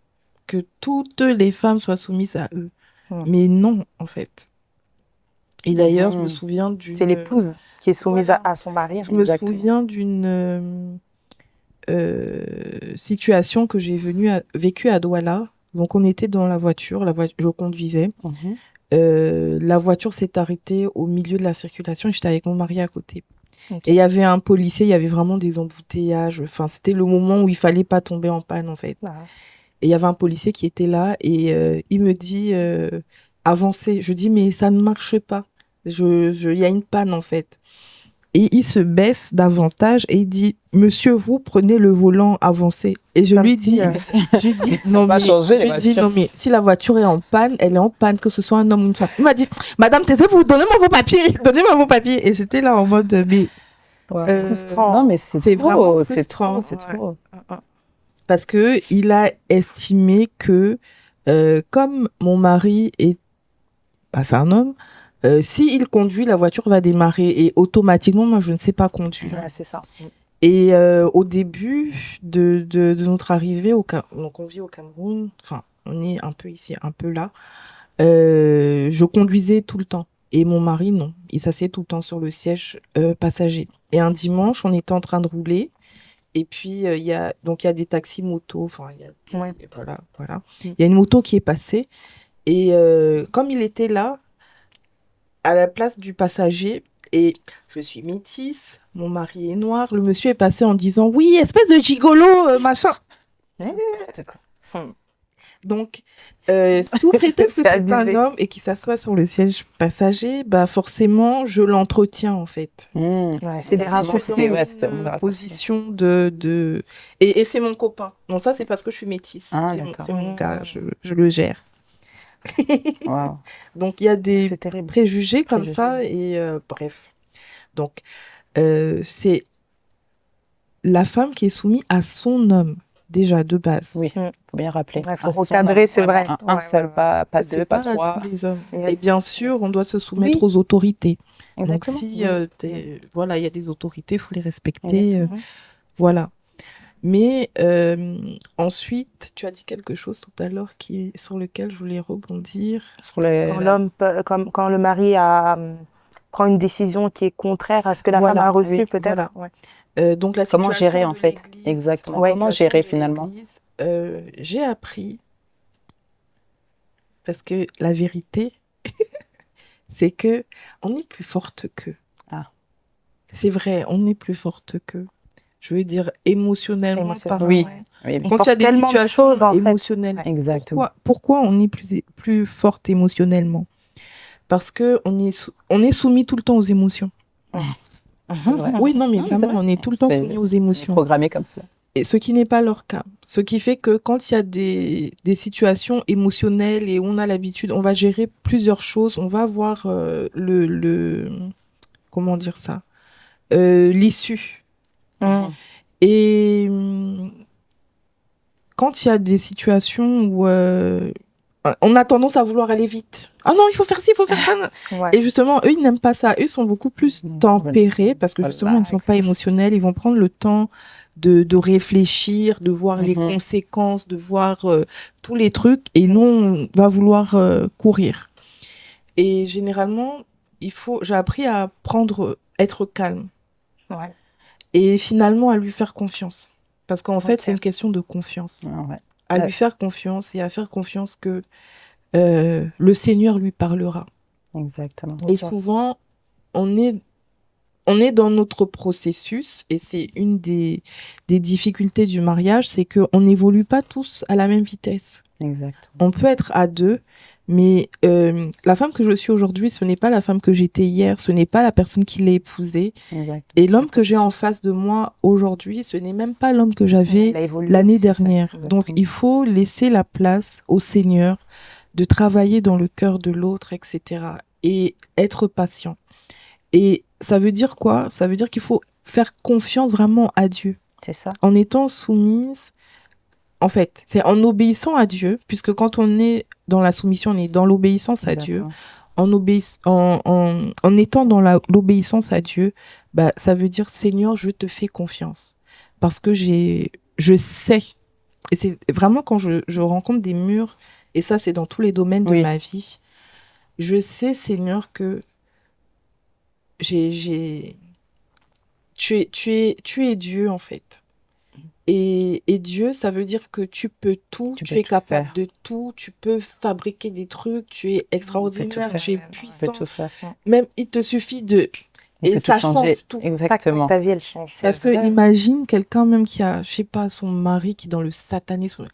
A: que toutes les femmes soient soumises à eux. Mais non, en fait. Et d'ailleurs, je me souviens d'une...
B: C'est l'épouse qui est soumise à son mari.
A: Je me souviens d'une situation que j'ai vécue à Douala. Donc, on était dans la voiture, je conduisais. La voiture s'est arrêtée au milieu de la circulation et j'étais avec mon mari à côté. Okay. Et il y avait un policier, il y avait vraiment des embouteillages. Enfin, c'était le moment où il fallait pas tomber en panne, en fait. Et il y avait un policier qui était là et il me dit avancez. Je dis mais ça ne marche pas. Il y a une panne, en fait. Et il se baisse davantage et il dit monsieur, vous prenez le volant, avancez. Et je lui dis non mais si la voiture est en panne, elle est en panne, que ce soit un homme ou une femme. Il m'a dit madame, taisez-vous, donnez-moi vos papiers. Et j'étais là en mode mais
B: frustrant.
C: Non mais c'est trop, c'est trop.
A: Parce que il a estimé que comme mon mari est c'est un homme, s'il conduit, la voiture va démarrer et automatiquement, moi, je ne sais pas conduire.
B: Ouais, c'est ça.
A: Et au début de notre arrivée, donc on vit au Cameroun, enfin, on est un peu ici, un peu là, je conduisais tout le temps. Et mon mari, non. Il s'assied tout le temps sur le siège passager. Et un dimanche, on était en train de rouler. Et puis, il y a des taxis motos. Enfin, voilà. Il y a une moto qui est passée. Et comme il était là, à la place du passager, et je suis métisse, mon mari est noir, le monsieur est passé en disant « Oui, espèce de gigolo, machin ». Donc, sous prétexte que c'est un homme et qu'il s'assoit sur le siège passager, bah forcément, je l'entretiens, en fait.
B: Ouais, c'est des raccourcis.
A: Position de... Et c'est mon copain. Non, ça, c'est parce que je suis métisse. C'est mon gars, je le gère. Wow. Donc, il y a des préjugés comme ça et bref. Donc, c'est la femme qui est soumise à son homme, déjà, de base.
C: Oui, il faut bien rappeler.
B: Il faut recadrer, c'est vrai.
C: Un seul, pas deux, pas trois.
A: Tous les hommes. Et bien sûr, on doit se soumettre aux autorités. Exactement. Donc, si voilà, il y a des autorités, il faut les respecter. Voilà. Mais ensuite, tu as dit quelque chose tout à l'heure sur lequel je voulais rebondir.
B: Quand le mari prend une décision qui est contraire à ce que la femme a reçu, peut-être.
A: Voilà. Donc la
C: comment gérer en fait, exactement. Comment gérer finalement.
A: J'ai appris, parce que la vérité, c'est que on est plus forte qu'eux. C'est vrai, on est plus forte qu'eux. Je veux dire, émotionnellement parlant.
C: Oui.
A: Quand il y a des situations émotionnelles,
C: exactement.
A: Pourquoi on est plus forte émotionnellement? parce que on est soumis tout le temps aux émotions.
C: Ouais.
A: Oui, non, mais
C: Non,
A: vraiment,
C: c'est vrai.
A: on est tout le temps
C: C'est-
A: soumis aux
C: On est
A: émotions.
C: programmé comme ça.
A: Et ce qui n'est pas leur cas. Ce qui fait que quand il y a des situations émotionnelles et on a l'habitude, on va gérer plusieurs choses, on va voir comment dire ça, l'issue. Et quand il y a des situations où on a tendance à vouloir aller vite. Ah non, il faut faire ci, il faut faire ça.
B: Ouais.
A: Et justement, eux, ils n'aiment pas ça. Eux, ils sont beaucoup plus tempérés parce que justement, ils ne sont pas émotionnels. Ils vont prendre le temps de réfléchir, de voir les conséquences, de voir tous les trucs. Et nous, on va vouloir courir. Et généralement, j'ai appris à être calme.
B: Ouais.
A: Et finalement, à lui faire confiance. Parce qu'en fait,
B: Ok.
A: c'est une question de confiance.
C: Ah ouais.
A: À lui faire confiance et à faire confiance que le Seigneur lui parlera.
C: Exactement.
A: Et souvent, on est dans notre processus et c'est une des difficultés du mariage, c'est qu'on n'évolue pas tous à la même vitesse.
C: Exactement.
A: On peut être à deux, mais la femme que je suis aujourd'hui, ce n'est pas la femme que j'étais hier, ce n'est pas la personne qui l'a épousée.
C: Exactement.
A: Et l'homme que j'ai en face de moi aujourd'hui, ce n'est même pas l'homme que j'avais
B: Il a évolué
A: l'année
B: aussi, ça,
A: dernière.
B: exactement.
A: Donc, il faut laisser la place au Seigneur de travailler dans le cœur de l'autre, etc. Et être patient. Et ça veut dire quoi? Ça veut dire qu'il faut faire confiance vraiment à Dieu.
C: C'est ça.
A: En étant soumise, en fait, c'est en obéissant à Dieu, puisque quand on est dans la soumission, on est dans l'obéissance à Dieu. En étant dans l'obéissance à Dieu, bah, ça veut dire, Seigneur, je te fais confiance. Parce que je sais, et c'est vraiment quand je rencontre des murs, et ça c'est dans tous les domaines de ma vie, je sais, Seigneur, que tu es Dieu, en fait. Et Dieu, ça veut dire que tu peux tout, tu es capable de tout, tu peux fabriquer des trucs, tu es extraordinaire, tu es puissant.
C: Tout faire.
A: Même, il te suffit de... Et ça change tout.
C: Exactement.
B: Ta vie, elle change.
A: Parce que imagine quelqu'un même qui a, je sais pas, son mari qui est dans le satanisme.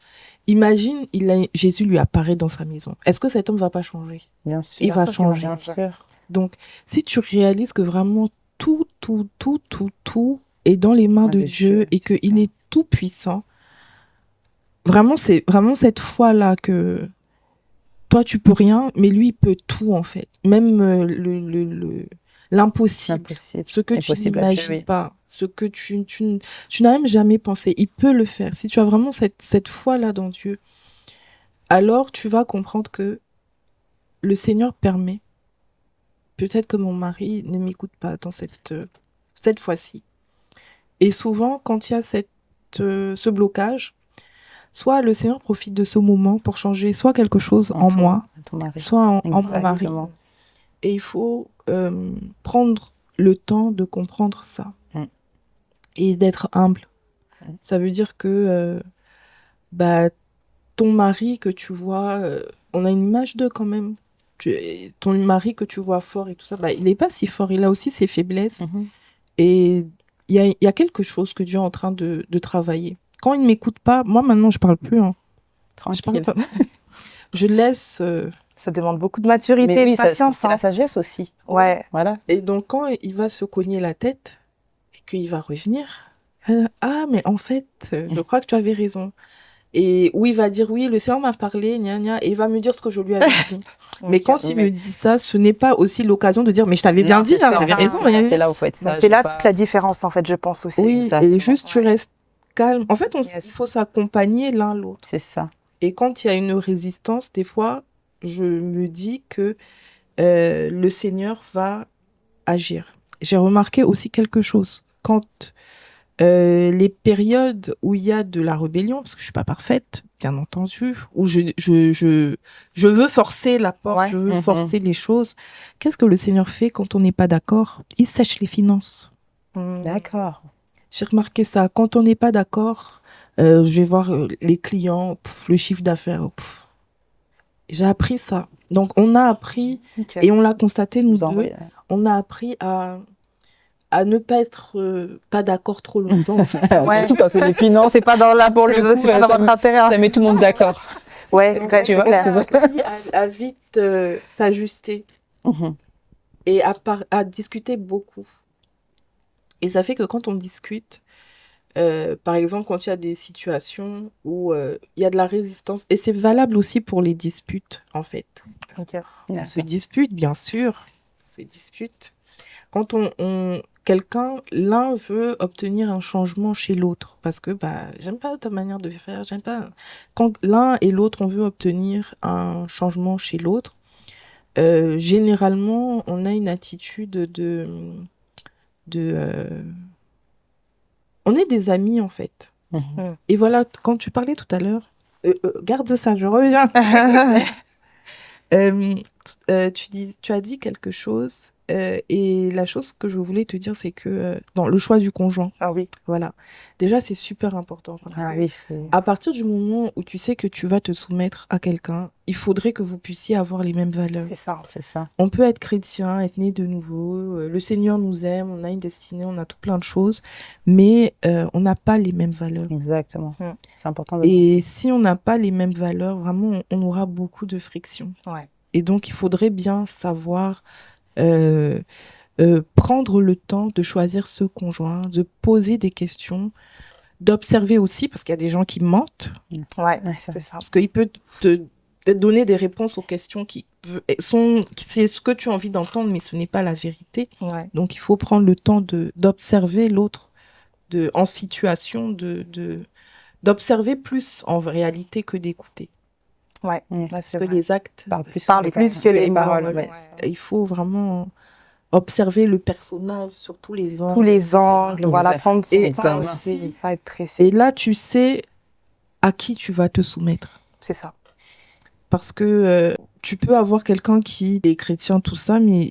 A: Imagine, Jésus lui apparaît dans sa maison. Est-ce que cet homme va pas changer?
C: Bien sûr.
A: Il va changer.
C: Bien sûr.
A: Donc, si tu réalises que vraiment tout est dans les mains de Dieu et qu'il est tout puissant, vraiment, c'est vraiment cette foi-là que toi, tu peux rien, mais lui, il peut tout, en fait. Même l'impossible, ce que tu n'imagines pas, ce que tu n'as même jamais pensé, il peut le faire. Si tu as vraiment cette foi-là dans Dieu, alors tu vas comprendre que le Seigneur permet. Peut-être que mon mari ne m'écoute pas dans cette fois-ci. Et souvent, quand il y a ce blocage, soit le Seigneur profite de ce moment pour changer soit quelque chose en moi, soit en mon mari. Et il faut prendre le temps de comprendre ça. Et d'être humble. Ça veut dire que ton mari que tu vois, on a une image d'eux quand même. Ton mari que tu vois fort et tout ça, il n'est pas si fort, il a aussi ses faiblesses. Et il y a quelque chose que Dieu est en train de travailler. Quand il ne m'écoute pas, moi maintenant je ne parle plus.
C: Tranquille.
A: Je parle pas. Je laisse...
B: Ça demande beaucoup de maturité et de patience.
C: C'est la sagesse aussi.
B: Ouais.
C: Voilà.
A: Et donc quand il va se cogner la tête et qu'il va revenir, ah mais en fait, je crois que tu avais raison. Et où il va dire oui, le Seigneur m'a parlé, gna gna, et il va me dire ce que je lui avais dit. Mais quand il me dit ça, ce n'est pas aussi l'occasion de dire mais je t'avais bien dit, j'avais raison.
C: C'est là où faut être sage.
B: C'est là toute la différence en fait, je pense aussi.
A: Oui, et juste tu restes calme. En fait, il faut s'accompagner l'un l'autre.
C: C'est ça.
A: Et quand il y a une résistance, des fois, je me dis que le Seigneur va agir. J'ai remarqué aussi quelque chose. Quand les périodes où il y a de la rébellion, parce que je suis pas parfaite, bien entendu, où je veux forcer la porte, je veux forcer les choses. Qu'est-ce que le Seigneur fait quand on n'est pas d'accord? Il sèche les finances.
C: D'accord.
A: J'ai remarqué ça. Quand on n'est pas d'accord, je vais voir les clients, le chiffre d'affaires. J'ai appris ça. Donc, on a appris, et on l'a constaté, nous deux, on a appris à ne pas être pas d'accord trop longtemps.
C: Surtout quand c'est les finances,
B: c'est pas dans la pour le coup, c'est pas dans votre intérêt.
C: Ça met tout le monde d'accord.
B: Ouais,
A: donc,
B: c'est clair.
A: On a appris à vite s'ajuster. et à discuter beaucoup. Et ça fait que quand on discute, par exemple, quand il y a des situations où il y a de la résistance, et c'est valable aussi pour les disputes, en fait. On se dispute, bien sûr, on se dispute. Quand l'un veut obtenir un changement chez l'autre, parce que j'aime pas ta manière de faire, j'aime pas. Quand l'un et l'autre, on veut obtenir un changement chez l'autre, généralement, on a une attitude on est des amis, en fait. Et voilà, quand tu parlais tout à l'heure, garde ça, je reviens. Tu as dit quelque chose, et la chose que je voulais te dire, c'est que dans le choix du conjoint, voilà. Déjà, c'est super important parce que à partir du moment où tu sais que tu vas te soumettre à quelqu'un, il faudrait que vous puissiez avoir les mêmes valeurs.
B: C'est ça.
A: On peut être chrétien, être né de nouveau, le Seigneur nous aime, on a une destinée, on a tout plein de choses, mais on n'a pas les mêmes valeurs.
C: Exactement. C'est important.
A: Et si on n'a pas les mêmes valeurs, vraiment, on aura beaucoup de friction. Et donc, il faudrait bien savoir prendre le temps de choisir ce conjoint, de poser des questions, d'observer aussi, parce qu'il y a des gens qui mentent.
B: C'est ça.
A: Parce qu'il peut te donner des réponses aux questions c'est ce que tu as envie d'entendre, mais ce n'est pas la vérité. Donc, il faut prendre le temps d'observer l'autre en situation, d'observer plus en réalité que d'écouter.
B: C'est
A: que
B: vrai.
A: les actes
B: parlent plus que les paroles.
A: Il faut vraiment observer le personnage sur tous les angles.
B: Tous les angles, voilà, prendre son temps
A: aussi,
B: pas être pressé.
A: Et là, tu sais à qui tu vas te soumettre.
B: C'est ça.
A: Parce que tu peux avoir quelqu'un qui est chrétien, tout ça, mais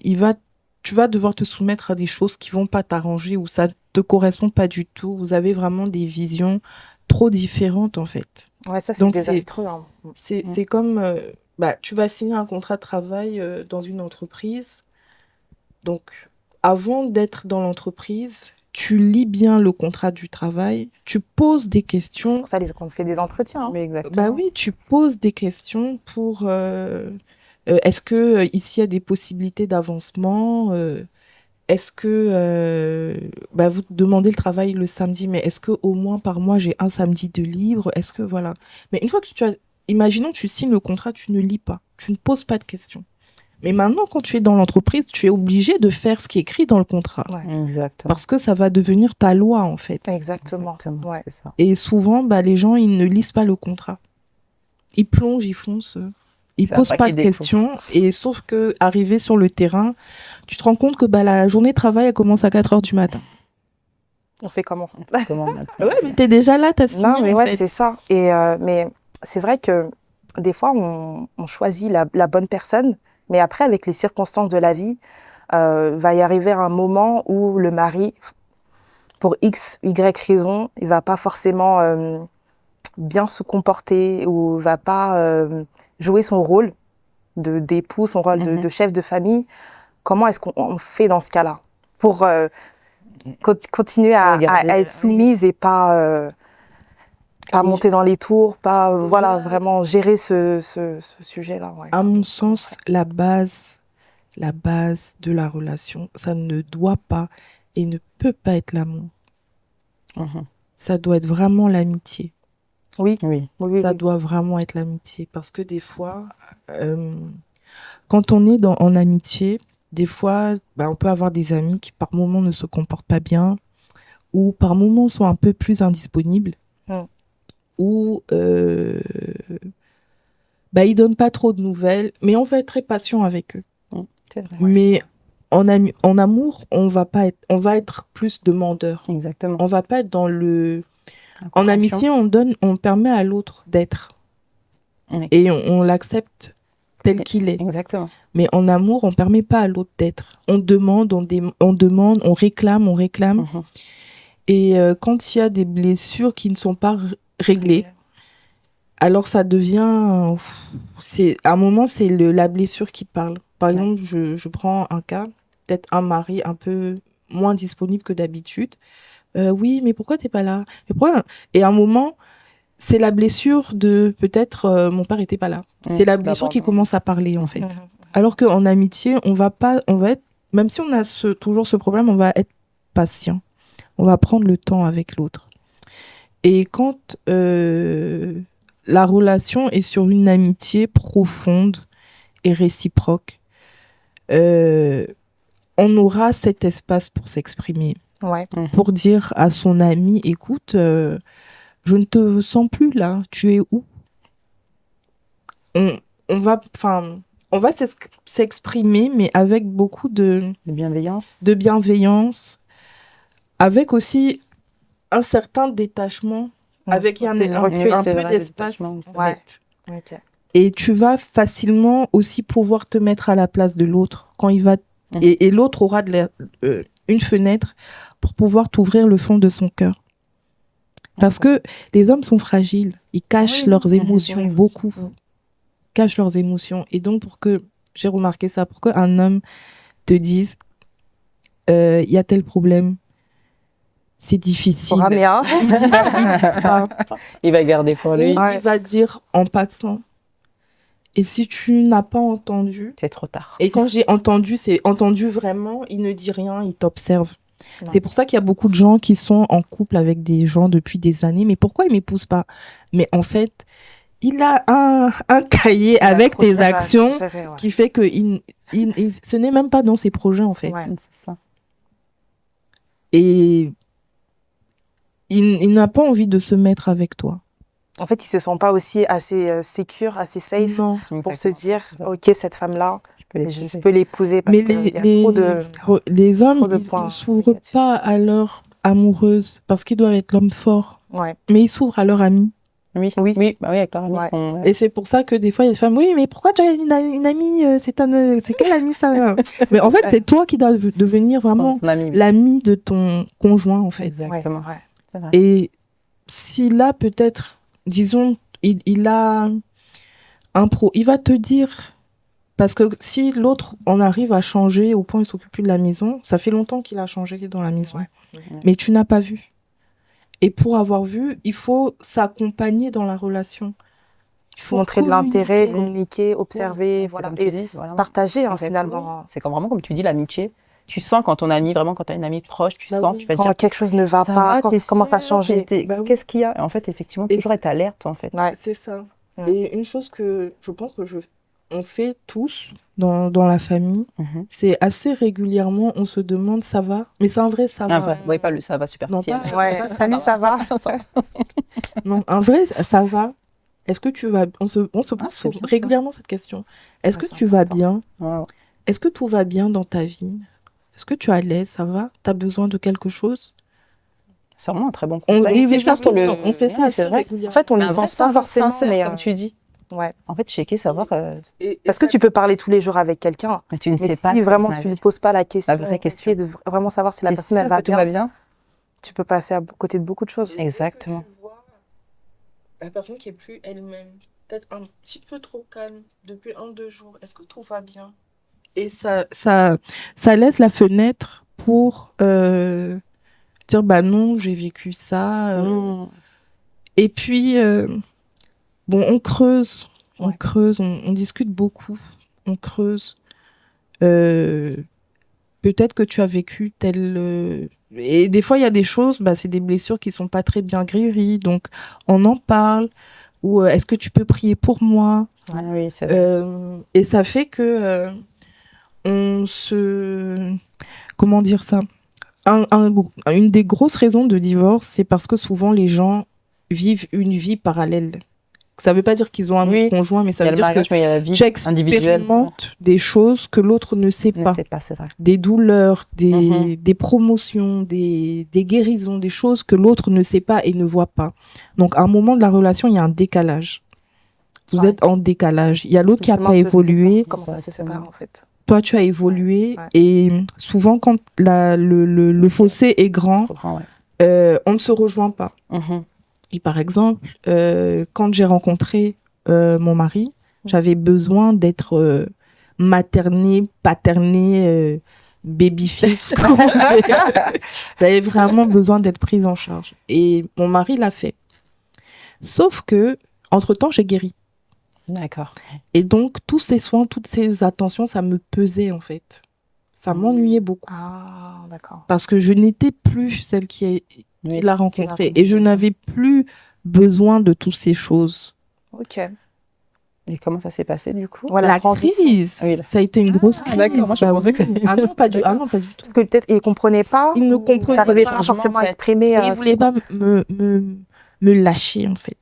A: tu vas devoir te soumettre à des choses qui vont pas t'arranger ou ça te correspond pas du tout. Vous avez vraiment des visions trop différentes, en fait.
B: Ça, c'est désastreux.
A: C'est comme, tu vas signer un contrat de travail dans une entreprise. Donc, avant d'être dans l'entreprise, tu lis bien le contrat du travail, tu poses des questions.
B: C'est pour ça qu'on fait des entretiens.
C: Mais exactement.
A: Oui, tu poses des questions pour... est-ce que ici il y a des possibilités d'avancement Est-ce que vous demandez le travail le samedi, mais est-ce que au moins par mois j'ai un samedi de libre? Est-ce que voilà. Mais une fois que imaginons que tu signes le contrat, tu ne lis pas, tu ne poses pas de questions. Mais maintenant, quand tu es dans l'entreprise, tu es obligé de faire ce qui est écrit dans le contrat.
C: Exactement.
A: Parce que ça va devenir ta loi, en fait.
B: Exactement.
A: C'est ça. Et souvent, les gens, ils ne lisent pas le contrat. Ils plongent, ils foncent. Ils ne posent pas de questions. Et sauf que, arrivé sur le terrain, tu te rends compte que la journée de travail, elle commence à 4h du matin.
B: On fait comment
A: mais t'es déjà là, t'as signé.
B: Non, mais c'est ça. Et, mais c'est vrai que des fois, on choisit la bonne personne. Mais après, avec les circonstances de la vie, va y arriver un moment où le mari, pour X, Y raison, il va pas forcément bien se comporter ou va pas jouer son rôle d'époux, son rôle de chef de famille. Comment est-ce qu'on fait dans ce cas-là pour continuer à être soumise et pas monter dans les tours, pas vraiment gérer ce sujet-là.
A: À mon sens, la base de la relation, ça ne doit pas et ne peut pas être l'amour. Ça doit être vraiment l'amitié.
B: Oui.
A: Ça doit vraiment être l'amitié. Parce que des fois, quand on est en amitié, des fois, on peut avoir des amis qui par moments ne se comportent pas bien ou par moments sont un peu plus indisponibles. Où ils donnent pas trop de nouvelles, mais on va être très patient avec eux.
C: C'est vrai.
A: Mais en amour, on va être plus demandeur.
C: Exactement.
A: On va pas être dans le... En amitié, on permet à l'autre d'être. Et on l'accepte tel qu'il est.
C: Exactement.
A: Mais en amour, on permet pas à l'autre d'être. On demande, on réclame. Et quand il y a des blessures qui ne sont pas réglées, alors ça devient... à un moment, c'est la blessure qui parle. Par exemple, je prends un cas, peut-être un mari un peu moins disponible que d'habitude. Oui, mais pourquoi t'es pas là? Et à un moment, c'est la blessure de peut-être mon père était pas là. C'est la blessure qui commence à parler, en fait. Alors qu'en amitié, on va être, même si on a toujours ce problème, on va être patient. On va prendre le temps avec l'autre. Et quand la relation est sur une amitié profonde et réciproque, on aura cet espace pour s'exprimer.
B: Ouais.
A: Pour dire à son ami, écoute, je ne te sens plus là, tu es où? On va s'exprimer, mais avec beaucoup de bienveillance, avec aussi un certain détachement, avec un peu d'espace.
B: Ouais. Okay.
A: Et tu vas facilement aussi pouvoir te mettre à la place de l'autre quand il va et l'autre aura une fenêtre pour pouvoir t'ouvrir le fond de son cœur. Parce que les hommes sont fragiles, ils cachent leurs émotions beaucoup. Cachent leurs émotions. Et donc, j'ai remarqué ça, pour qu'un homme te dise il y a tel problème, c'est difficile.
C: Il va garder pour lui.
A: Il va dire en passant. Et si tu n'as pas entendu,
C: c'est trop tard.
A: Et quand j'ai entendu, c'est entendu vraiment, il ne dit rien, il t'observe. Non. C'est pour ça qu'il y a beaucoup de gens qui sont en couple avec des gens depuis des années. Mais pourquoi ils ne m'épousent pas? Mais en fait, il a un cahier avec tes actions qui fait que ce n'est même pas dans ses projets, en fait.
B: Ouais, c'est ça.
A: Et il n'a pas envie de se mettre avec toi.
B: En fait, ils se sentent pas aussi assez sécures, assez safe pour se dire, ok, cette femme-là, je peux l'épouser parce qu'il y a trop de
A: les hommes, ils ne s'ouvrent pas à leur amoureuse parce qu'ils doivent être l'homme fort.
B: Ouais.
A: Mais ils s'ouvrent à leur amie.
C: Oui, avec leur amie.
A: Et c'est pour ça que des fois, il y a des femmes, oui, mais pourquoi tu as une amie, c'est quelle amie ça? Mais en fait, c'est toi qui dois devenir vraiment l'ami de ton conjoint, en fait.
C: Exactement.
B: Ouais.
A: Et s'il a peut-être, disons, il a il va te dire, parce que si l'autre en arrive à changer au point où il s'occupe plus de la maison, ça fait longtemps qu'il a changé dans la maison. Mais tu n'as pas vu. Et pour avoir vu, il faut s'accompagner dans la relation.
B: Il faut montrer de l'intérêt, communiquer, observer, partager finalement.
C: C'est vraiment comme tu dis, l'amitié. Tu sens quand ton ami, vraiment quand tu as une amie proche, tu sens, tu vas
B: quand
C: dire
B: quelque chose ne va pas, quand commence à changer.
C: Qu'est-ce qu'il y a? En fait, effectivement, toujours être alerte, en fait.
A: Ouais. C'est ça. Et une chose que je pense que on fait tous dans la famille, c'est assez régulièrement, on se demande ça va, mais c'est un vrai ça va.
C: Oui, pas le ça va superficiel.
B: Salut, ça va.
A: Non, un vrai ça va. Est-ce que tu vas on se pose régulièrement cette question. Est-ce que tu vas bien? Est-ce que tout va bien dans ta vie? Est-ce que tu es à l'aise? Ça va? Tu as besoin de quelque chose?
C: C'est vraiment un très bon
A: conseil. On fait ça, c'est vrai.
B: En fait, on ne pense pas forcément, mais
C: comme tu dis.
B: Ouais.
C: En fait, checker, savoir.
B: Parce que tu peux parler tous les jours avec quelqu'un,
C: mais tu ne sais pas.
B: Si vraiment tu ne poses pas la question,
C: la vraie question,
B: de vraiment savoir si la personne elle va
C: bien,
B: tu peux passer à côté de beaucoup de choses.
C: Exactement.
A: Tu vois la personne qui est plus elle-même, peut-être un petit peu trop calme depuis 1-2 jours. Est-ce que tout va bien? Et ça laisse la fenêtre pour dire bah non, j'ai vécu ça. Et puis on creuse, on discute beaucoup, on creuse. Peut-être que tu as vécu et des fois il y a des choses, c'est des blessures qui sont pas très bien guéries, donc on en parle. Ou est-ce que tu peux prier pour moi?
C: Oui, c'est vrai.
A: Et ça fait que comment dire ça? Une des grosses raisons de divorce, c'est parce que souvent les gens vivent une vie parallèle. Ça ne veut pas dire qu'ils ont un conjoint, mais ça veut dire que tu expérimentes des choses que l'autre ne sait pas.
C: C'est vrai.
A: Des douleurs, des promotions, des guérisons, des choses que l'autre ne sait pas et ne voit pas. Donc, à un moment de la relation, il y a un décalage. Vous êtes en décalage. Il y a l'autre qui n'a pas évolué.
B: Comment ça se sépare, en fait?
A: Toi, tu as évolué. Et souvent, quand le fossé est grand, on ne se rejoint pas. Et par exemple, quand j'ai rencontré mon mari, j'avais besoin d'être maternée, paternée, baby-fille, tout ce qu'on veut. J'avais vraiment besoin d'être prise en charge. Et mon mari l'a fait. Sauf que, entre-temps, j'ai guéri.
C: D'accord.
A: Et donc, tous ces soins, toutes ces attentions, ça me pesait, en fait. Ça m'ennuyait beaucoup.
B: Ah, d'accord.
A: Parce que je n'étais plus celle qui
C: Oui.
A: l'a rencontré. Et je n'avais plus besoin de toutes ces choses.
B: Ok.
C: Et comment ça s'est passé du coup?
B: Voilà,
A: La
B: transition.
A: crise,
C: Oui, là.
A: ça a été une grosse crise.
C: d'accord. Moi, je
A: Bah
C: pensais que
A: oui.
C: c'était-
A: Ah non, pas du tout.
B: Parce que peut-être il comprenait pas.
A: Il ne
B: ou
A: comprenait
B: t'arrivais
A: pas.
B: pas forcément à
C: en fait.
B: exprimer.
A: Et il voulait pas me lâcher, en fait.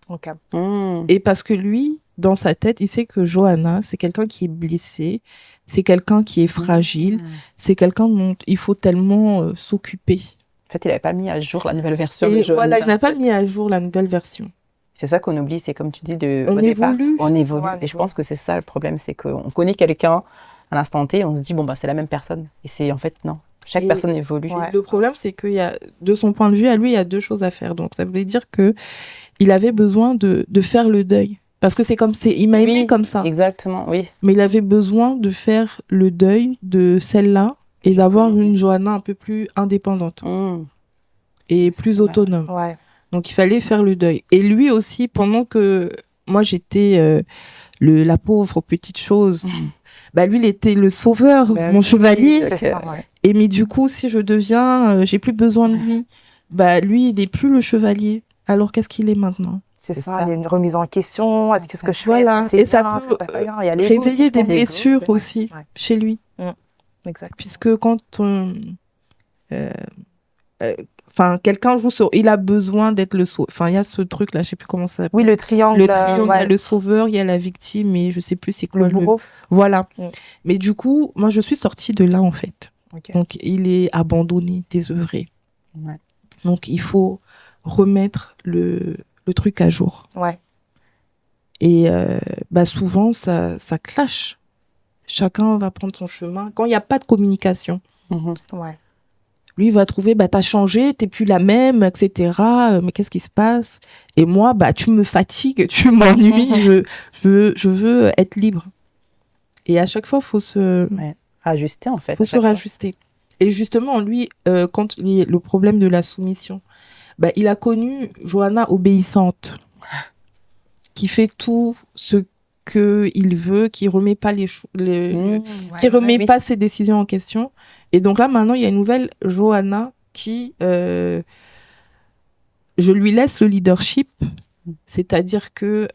B: Ok.
C: Mmh.
A: Et parce que lui, dans sa tête, il sait que Johanna, c'est quelqu'un qui est blessé, c'est quelqu'un qui est fragile, c'est quelqu'un dont il faut tellement s'occuper.
C: En fait, il n'avait pas mis à jour la nouvelle version de
A: Et
C: Johanna.
A: voilà, il n'a pas mis à jour la nouvelle version.
C: C'est ça qu'on oublie, c'est comme tu dis,
A: On
C: au départ,
A: évolue.
C: on évolue.
B: Ouais, on
C: Et je
B: évolue.
C: pense que c'est ça le problème, c'est qu'on connaît quelqu'un à l'instant T, on se dit, bon, bah, c'est la même personne. Et c'est en fait, non. Chaque
A: Et-
C: personne évolue.
B: Ouais.
A: Le problème, c'est qu'il y a, de son point de vue, à lui, il y a deux choses à faire. Donc, ça voulait dire que il avait besoin de faire le deuil. Parce que il m'a aimé
C: Oui,
A: comme ça.
C: Exactement, oui.
A: Mais il avait besoin de faire le deuil de celle-là et d'avoir une Johanna un peu plus indépendante
C: Mmh.
A: et plus autonome.
B: Ouais.
A: Donc, il fallait faire le deuil. Et lui aussi, pendant que moi, j'étais la pauvre petite chose, bah, lui, il était le sauveur,
C: Bah
A: mon
C: oui,
A: chevalier.
C: ok.
B: C'est ça, ouais.
A: Et mais du coup, si je deviens, j'ai plus besoin de lui, bah, lui, il n'est plus le chevalier. Alors, qu'est-ce qu'il est maintenant?
B: C'est
C: C'est
B: ça,
C: ça.
B: il y a une remise en question. Est-ce que ce que je fais,
A: Voilà.
B: est-ce que
A: Et
B: c'est
A: ça
B: bien,
A: peut
B: est-ce que t'as pas bien? Il y a l'ego aussi,
A: réveiller
B: je
A: des
B: pense.
A: blessures
B: Ouais.
A: aussi
B: Ouais.
A: chez lui.
B: Exact.
A: Puisque quand quelqu'un joue sur, il a besoin d'être le sauveur. Enfin, il y a ce truc là, je sais plus comment ça s'appelle.
B: Oui, le triangle.
A: Le triangle, il y
B: ouais.
A: a le sauveur, il y a la victime, et je sais plus c'est quoi
B: Le bourreau.
A: Voilà.
B: Mm.
A: Mais du coup, moi, je suis sortie de là en fait.
B: Ok.
A: Donc, il est abandonné, désœuvré.
C: Ouais.
A: Donc, il faut remettre le truc à jour.
B: Ouais.
A: Et bah souvent, ça clash. Chacun va prendre son chemin. Quand il n'y a pas de communication,
C: Mhm.
B: Ouais.
A: lui va trouver, bah t'as changé, t'es plus la même, etc. Mais qu'est-ce qui se passe? Et moi, bah tu me fatigues, tu m'ennuies, je veux être libre. Et à chaque fois, faut se
C: Ajuster en fait.
A: faut
C: à
A: se
C: chaque fois.
A: rajuster. Et justement, lui, quand il y a le problème de la soumission, bah, il a connu Johanna obéissante, qui fait tout ce qu'il veut, qui remet pas qui remet
C: oui.
A: pas ses décisions en question. Et donc là, maintenant, il y a une nouvelle Johanna qui, je lui laisse le leadership, c'est-à-dire que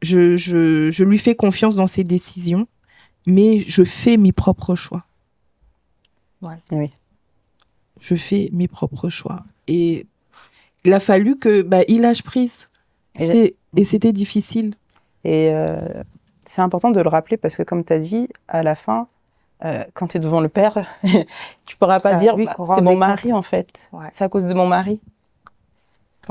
A: je lui fais confiance dans ses décisions, mais je fais mes propres choix.
C: Oui.
A: Je fais mes propres choix. Et il a fallu que il lâche prise. Et c'était difficile.
C: Et c'est important de le rappeler parce que, comme tu as dit, à la fin, quand tu es devant le père, tu pourras pas
B: Ça,
C: dire
B: lui,
C: bah,
B: qu'on
C: c'est
B: rend
C: mon
B: des
C: mari
B: comptes.
C: en fait.
B: Ouais.
C: C'est à cause de mon mari.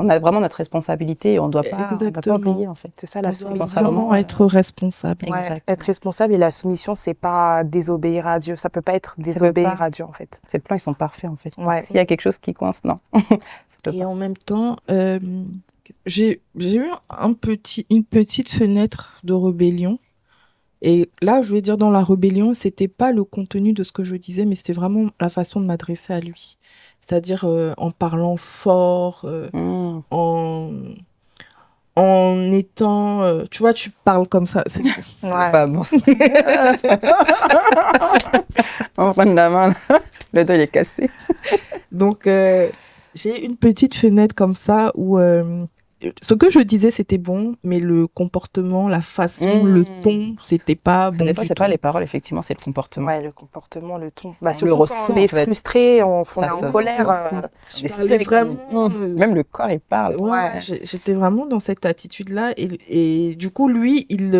C: On a vraiment notre responsabilité et on doit pas
A: Exactement.
C: oublier en fait.
B: C'est ça la
A: On doit
B: soumission.
A: vraiment être responsable.
B: Ouais,
C: Exactement.
B: être responsable et la soumission, c'est pas désobéir à Dieu. Ça peut pas être désobéir
C: pas.
B: à Dieu en fait.
C: Ces plans ils sont parfaits en fait.
B: Ouais.
C: S'il y a quelque chose qui coince, non. Ça peut
A: Et
C: pas.
A: en même temps, j'ai eu une petite fenêtre de rébellion. Et là, je vais dire, dans la rébellion, c'était pas le contenu de ce que je disais, mais c'était vraiment la façon de m'adresser à lui. C'est-à-dire en parlant fort,
C: Mmh.
A: en étant... tu vois, tu parles comme ça. C'est
B: Ouais.
C: Pas bon. On prend la main. Le dos il est cassé.
A: Donc, j'ai une petite fenêtre comme ça où ce que je disais, c'était bon, mais le comportement, la façon, le ton, c'était pas bon
C: Des fois
A: du
C: c'est
A: tout.
C: pas les paroles effectivement, c'est le comportement.
B: Ouais, le comportement, le ton.
C: le
B: Surtout quand
C: ressent,
B: on est
C: en fait.
B: frustré, on est
C: Ça,
B: en
C: ça,
B: colère.
A: ça. Je
C: Des
A: parlais
C: secs,
A: vraiment...
C: Même le corps il parle.
A: Ouais, j'étais vraiment dans cette attitude-là. Et du coup, lui, il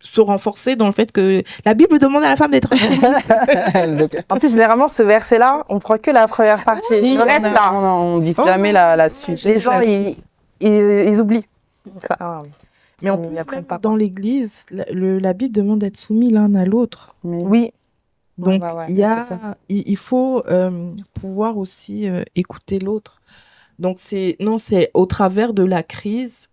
A: se renforçait dans le fait que la Bible demande à la femme d'être soumise.
B: En plus, généralement, ce verset-là, on prend que la première partie.
C: Oui,
B: Le reste, là,
C: on dit jamais la suite.
B: les gens, ils oublient. Enfin,
A: Mais en
B: ils
A: plus,
B: n'apprennent
A: même
B: pas,
A: dans l'Église, la Bible demande d'être soumis l'un à l'autre.
C: Mais
B: oui.
A: Donc,
B: Ouais.
A: il
C: c'est ça.
A: il faut pouvoir aussi écouter l'autre. Donc, c'est au travers de la crise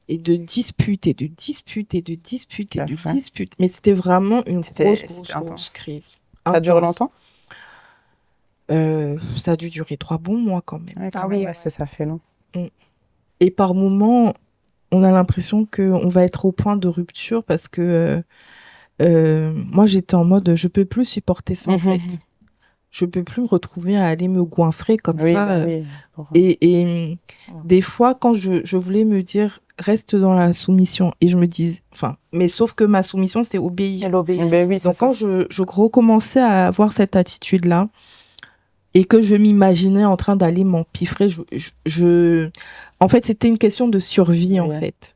A: et de disputes et de disputes et de disputes et de
C: Tout à fait.
A: disputes. Mais c'était vraiment une
C: C'était
A: grosse
C: intense.
A: crise.
C: Ça dure
A: Intense.
C: longtemps?
A: Ça a dû durer 3 bons mois quand même.
C: Ouais, quand
B: Ah
C: même,
B: oui,
C: ouais, ça fait long.
A: Et par moments, on a l'impression qu'on va être au point de rupture parce que moi, j'étais en mode, je peux plus supporter ça, en fait. Je peux plus me retrouver à aller me goinfrer comme ça.
C: Oui.
A: Et des fois, quand je voulais me dire, reste dans la soumission, et je me dis, mais sauf que ma soumission, c'est obéir.
C: Ben oui,
A: Donc, quand je recommençais à avoir cette attitude-là, et que je m'imaginais en train d'aller m'empiffrer, en fait, c'était une question de survie, en fait.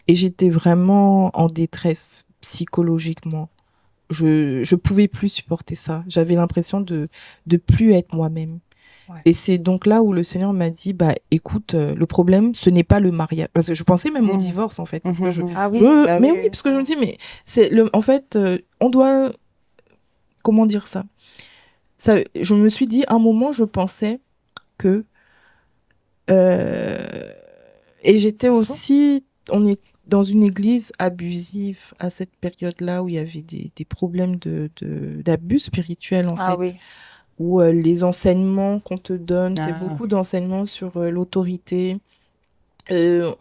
A: Et j'étais vraiment en détresse psychologiquement. Je pouvais plus supporter ça. J'avais l'impression de plus être moi-même. Ouais. Et c'est donc là où le Seigneur m'a dit, écoute, le problème, ce n'est pas le mariage. Parce que je pensais même au divorce, en fait. Parce que oui, parce que je me dis, mais en fait, on doit, comment dire ça? Je me suis dit, à un moment, je pensais que, et j'étais aussi, on est dans une église abusive à cette période-là où il y avait des problèmes d'abus spirituels, en fait.
B: Oui.
A: Où les enseignements qu'on te donne, c'est beaucoup d'enseignements sur l'autorité. On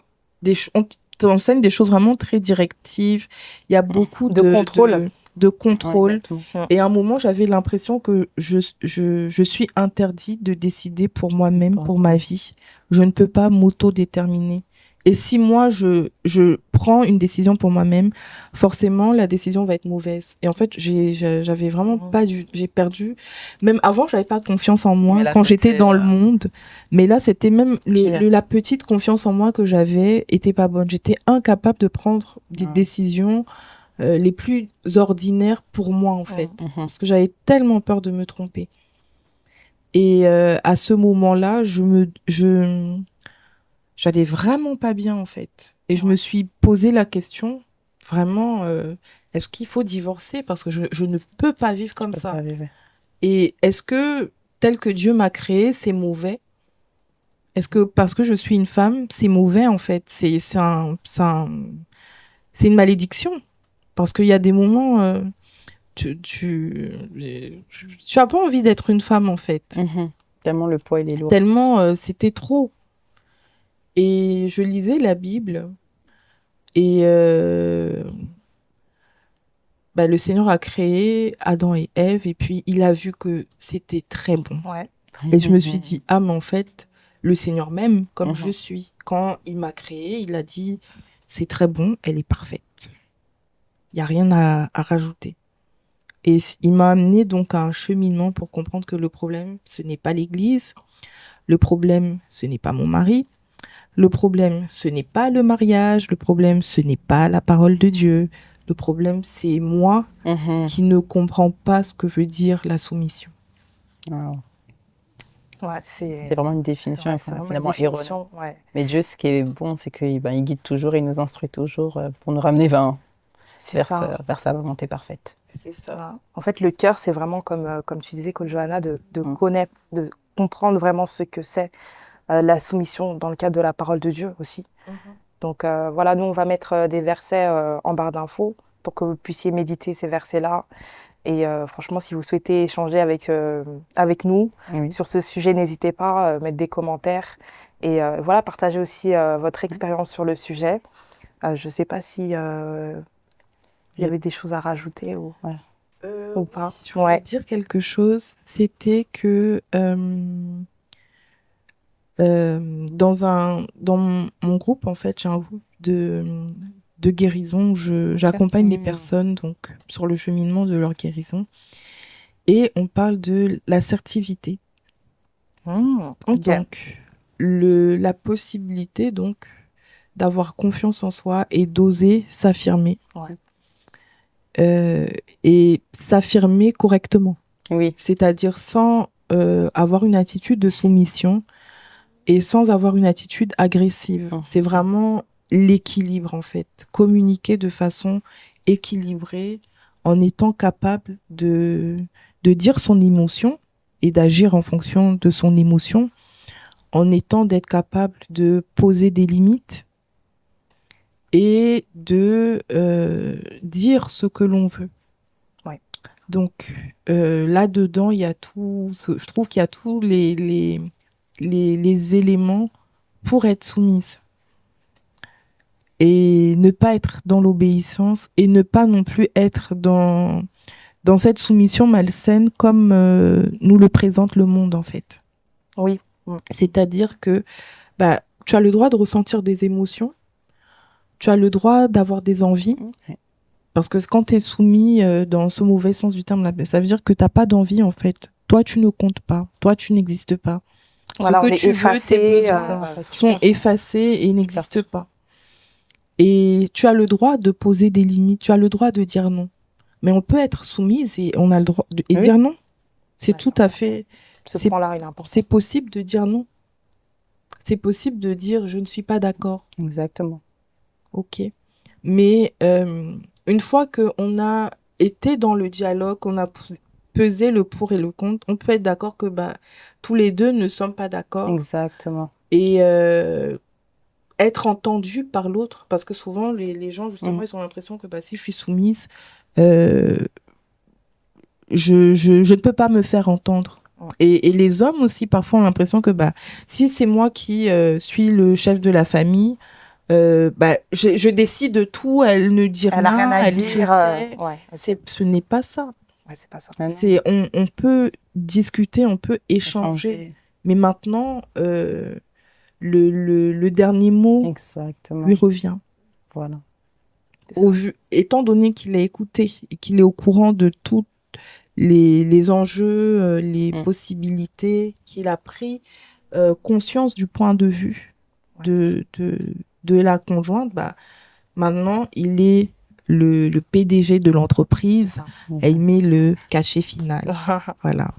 A: t'enseigne des choses vraiment très directives. Il y a beaucoup de contrôle. De contrôle. Et à un moment, j'avais l'impression que je suis interdite de décider pour moi-même, pour ma vie. Je ne peux pas m'auto-déterminer. Et si moi, je prends une décision pour moi-même, forcément, la décision va être mauvaise. Et en fait, j'avais vraiment j'ai perdu. Même avant, j'avais pas confiance en moi quand j'étais dans le monde. Mais là, c'était même la petite confiance en moi que j'avais était pas bonne. J'étais incapable de prendre des décisions les plus ordinaires pour moi, en fait. Parce que j'avais tellement peur de me tromper. Et à ce moment-là, j'allais vraiment pas bien, en fait. Et je me suis posé la question, vraiment, est-ce qu'il faut divorcer? Parce que je ne peux pas vivre comme ça. Et est-ce que, tel que Dieu m'a créé, c'est mauvais? Est-ce que parce que je suis une femme, c'est mauvais, en fait? C'est une malédiction. Parce qu'il y a des moments, tu as pas envie d'être une femme, en fait.
C: Tellement le poids, il est lourd.
A: Tellement, c'était trop. Et je lisais la Bible et le Seigneur a créé Adam et Ève et puis il a vu que c'était très bon.
B: Ouais.
A: Et je me suis dit, mais en fait, le Seigneur m'aime comme je suis. Quand il m'a créé, il a dit, c'est très bon, elle est parfaite. Il n'y a rien à rajouter. Et il m'a amené donc à un cheminement pour comprendre que le problème, ce n'est pas l'Église. Le problème, ce n'est pas mon mari. Le problème, ce n'est pas le mariage. Le problème, ce n'est pas la parole de Dieu. Le problème, c'est moi qui ne comprends pas ce que veut dire la soumission.
C: Wow.
B: Ouais,
C: c'est vraiment une définition finalement erronée.
B: Ouais.
C: Mais Dieu, ce qui est bon, c'est qu'il guide toujours, il nous instruit toujours pour nous ramener vers sa volonté parfaite.
B: C'est ça. En fait, le cœur, c'est vraiment comme tu disais, Coach Johanna, de connaître, de comprendre vraiment ce que c'est la soumission dans le cadre de la parole de Dieu aussi. Donc voilà, nous, on va mettre des versets en barre d'infos pour que vous puissiez méditer ces versets-là. Et franchement, si vous souhaitez échanger avec nous sur ce sujet, n'hésitez pas à mettre des commentaires. Et voilà, partagez aussi votre expérience sur le sujet. Je ne sais pas si il y avait des choses à rajouter ou pas.
A: Je voulais dire quelque chose. C'était que dans mon groupe, en fait, j'ai un groupe de guérison où j'accompagne les personnes donc, sur le cheminement de leur guérison. Et on parle de l'assertivité. Donc, la possibilité donc, d'avoir confiance en soi et d'oser s'affirmer. Et s'affirmer correctement.
C: Oui.
A: C'est-à-dire sans avoir une attitude de soumission et sans avoir une attitude agressive. C'est vraiment l'équilibre, en fait. Communiquer de façon équilibrée en étant capable de dire son émotion et d'agir en fonction de son émotion, d'être capable de poser des limites et de dire ce que l'on veut.
B: Ouais.
A: Donc, là-dedans, il y a tout... Je trouve qu'il y a tous les éléments pour être soumise. et ne pas être dans l'obéissance et ne pas non plus être dans cette soumission malsaine comme nous le présente le monde en fait.
B: Oui.
A: C'est-à-dire que tu as le droit de ressentir des émotions, tu as le droit d'avoir des envies, parce que quand tu es soumis dans ce mauvais sens du terme, là, ça veut dire que tu n'as pas d'envie en fait. Toi, tu ne comptes pas, toi, tu n'existes pas.
B: Voilà,
A: Ce
B: on
A: que
B: est
A: tu
B: effacé,
A: veux, tes besoins sont effacés et n'existent pas. Et tu as le droit de poser des limites, tu as le droit de dire non. Mais on peut être soumise et on a le droit de dire non. C'est tout à fait...
B: Ce point-là, il est important.
A: C'est possible de dire non. C'est possible de dire je ne suis pas d'accord.
C: Exactement.
A: Ok. Mais une fois qu'on a été dans le dialogue, qu'on a pesé le pour et le contre, on peut être d'accord que tous les deux ne sommes pas d'accord.
C: Exactement.
A: Et être entendu par l'autre, parce que souvent les gens justement ils ont l'impression que si je suis soumise, je ne peux pas me faire entendre. Et les hommes aussi parfois ont l'impression que si c'est moi qui suis le chef de la famille, je décide de tout, elle ne dit
B: Elle
A: rien,
B: a rien à dire.
A: Ce n'est pas ça.
B: Ouais, c'est pas ça.
A: On peut discuter, on peut échanger. Mais maintenant, le dernier mot lui revient.
C: Voilà.
A: Étant donné qu'il a écouté et qu'il est au courant de tous les enjeux, les possibilités, qu'il a pris conscience du point de vue de la conjointe, maintenant, il est le PDG de l'entreprise et il met le cachet final. Voilà.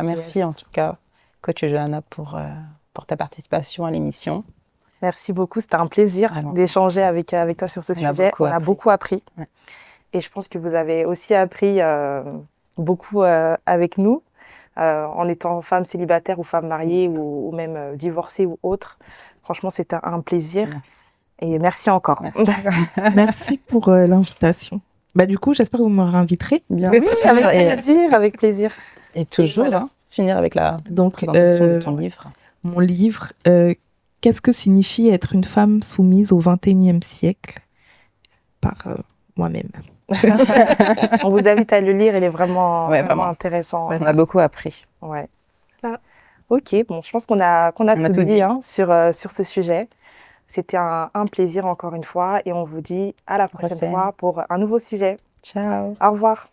C: Merci en tout cas, coach Johanna, pour ta participation à l'émission.
B: Merci beaucoup, c'était un plaisir d'échanger avec toi sur ce sujet. On a beaucoup appris. Ouais. Et je pense que vous avez aussi appris beaucoup avec nous, en étant femme célibataire ou femme mariée ou même divorcée ou autre. Franchement, c'était un plaisir.
C: Merci.
B: Et merci encore.
A: Merci pour l'invitation. Du coup, j'espère que vous me réinviterez.
B: Bien sûr. Avec plaisir.
C: Et toujours, finir avec la présentation de ton livre.
A: Mon livre, qu'est-ce que signifie être une femme soumise au XXIe siècle par moi-même.
B: On vous invite à le lire, il est vraiment intéressant.
C: On a beaucoup appris.
B: Ouais. Ok, bon, je pense qu'on a tout dit sur ce sujet. C'était un plaisir encore une fois et on vous dit à la prochaine fois pour un nouveau sujet.
C: Ciao.
B: Au revoir.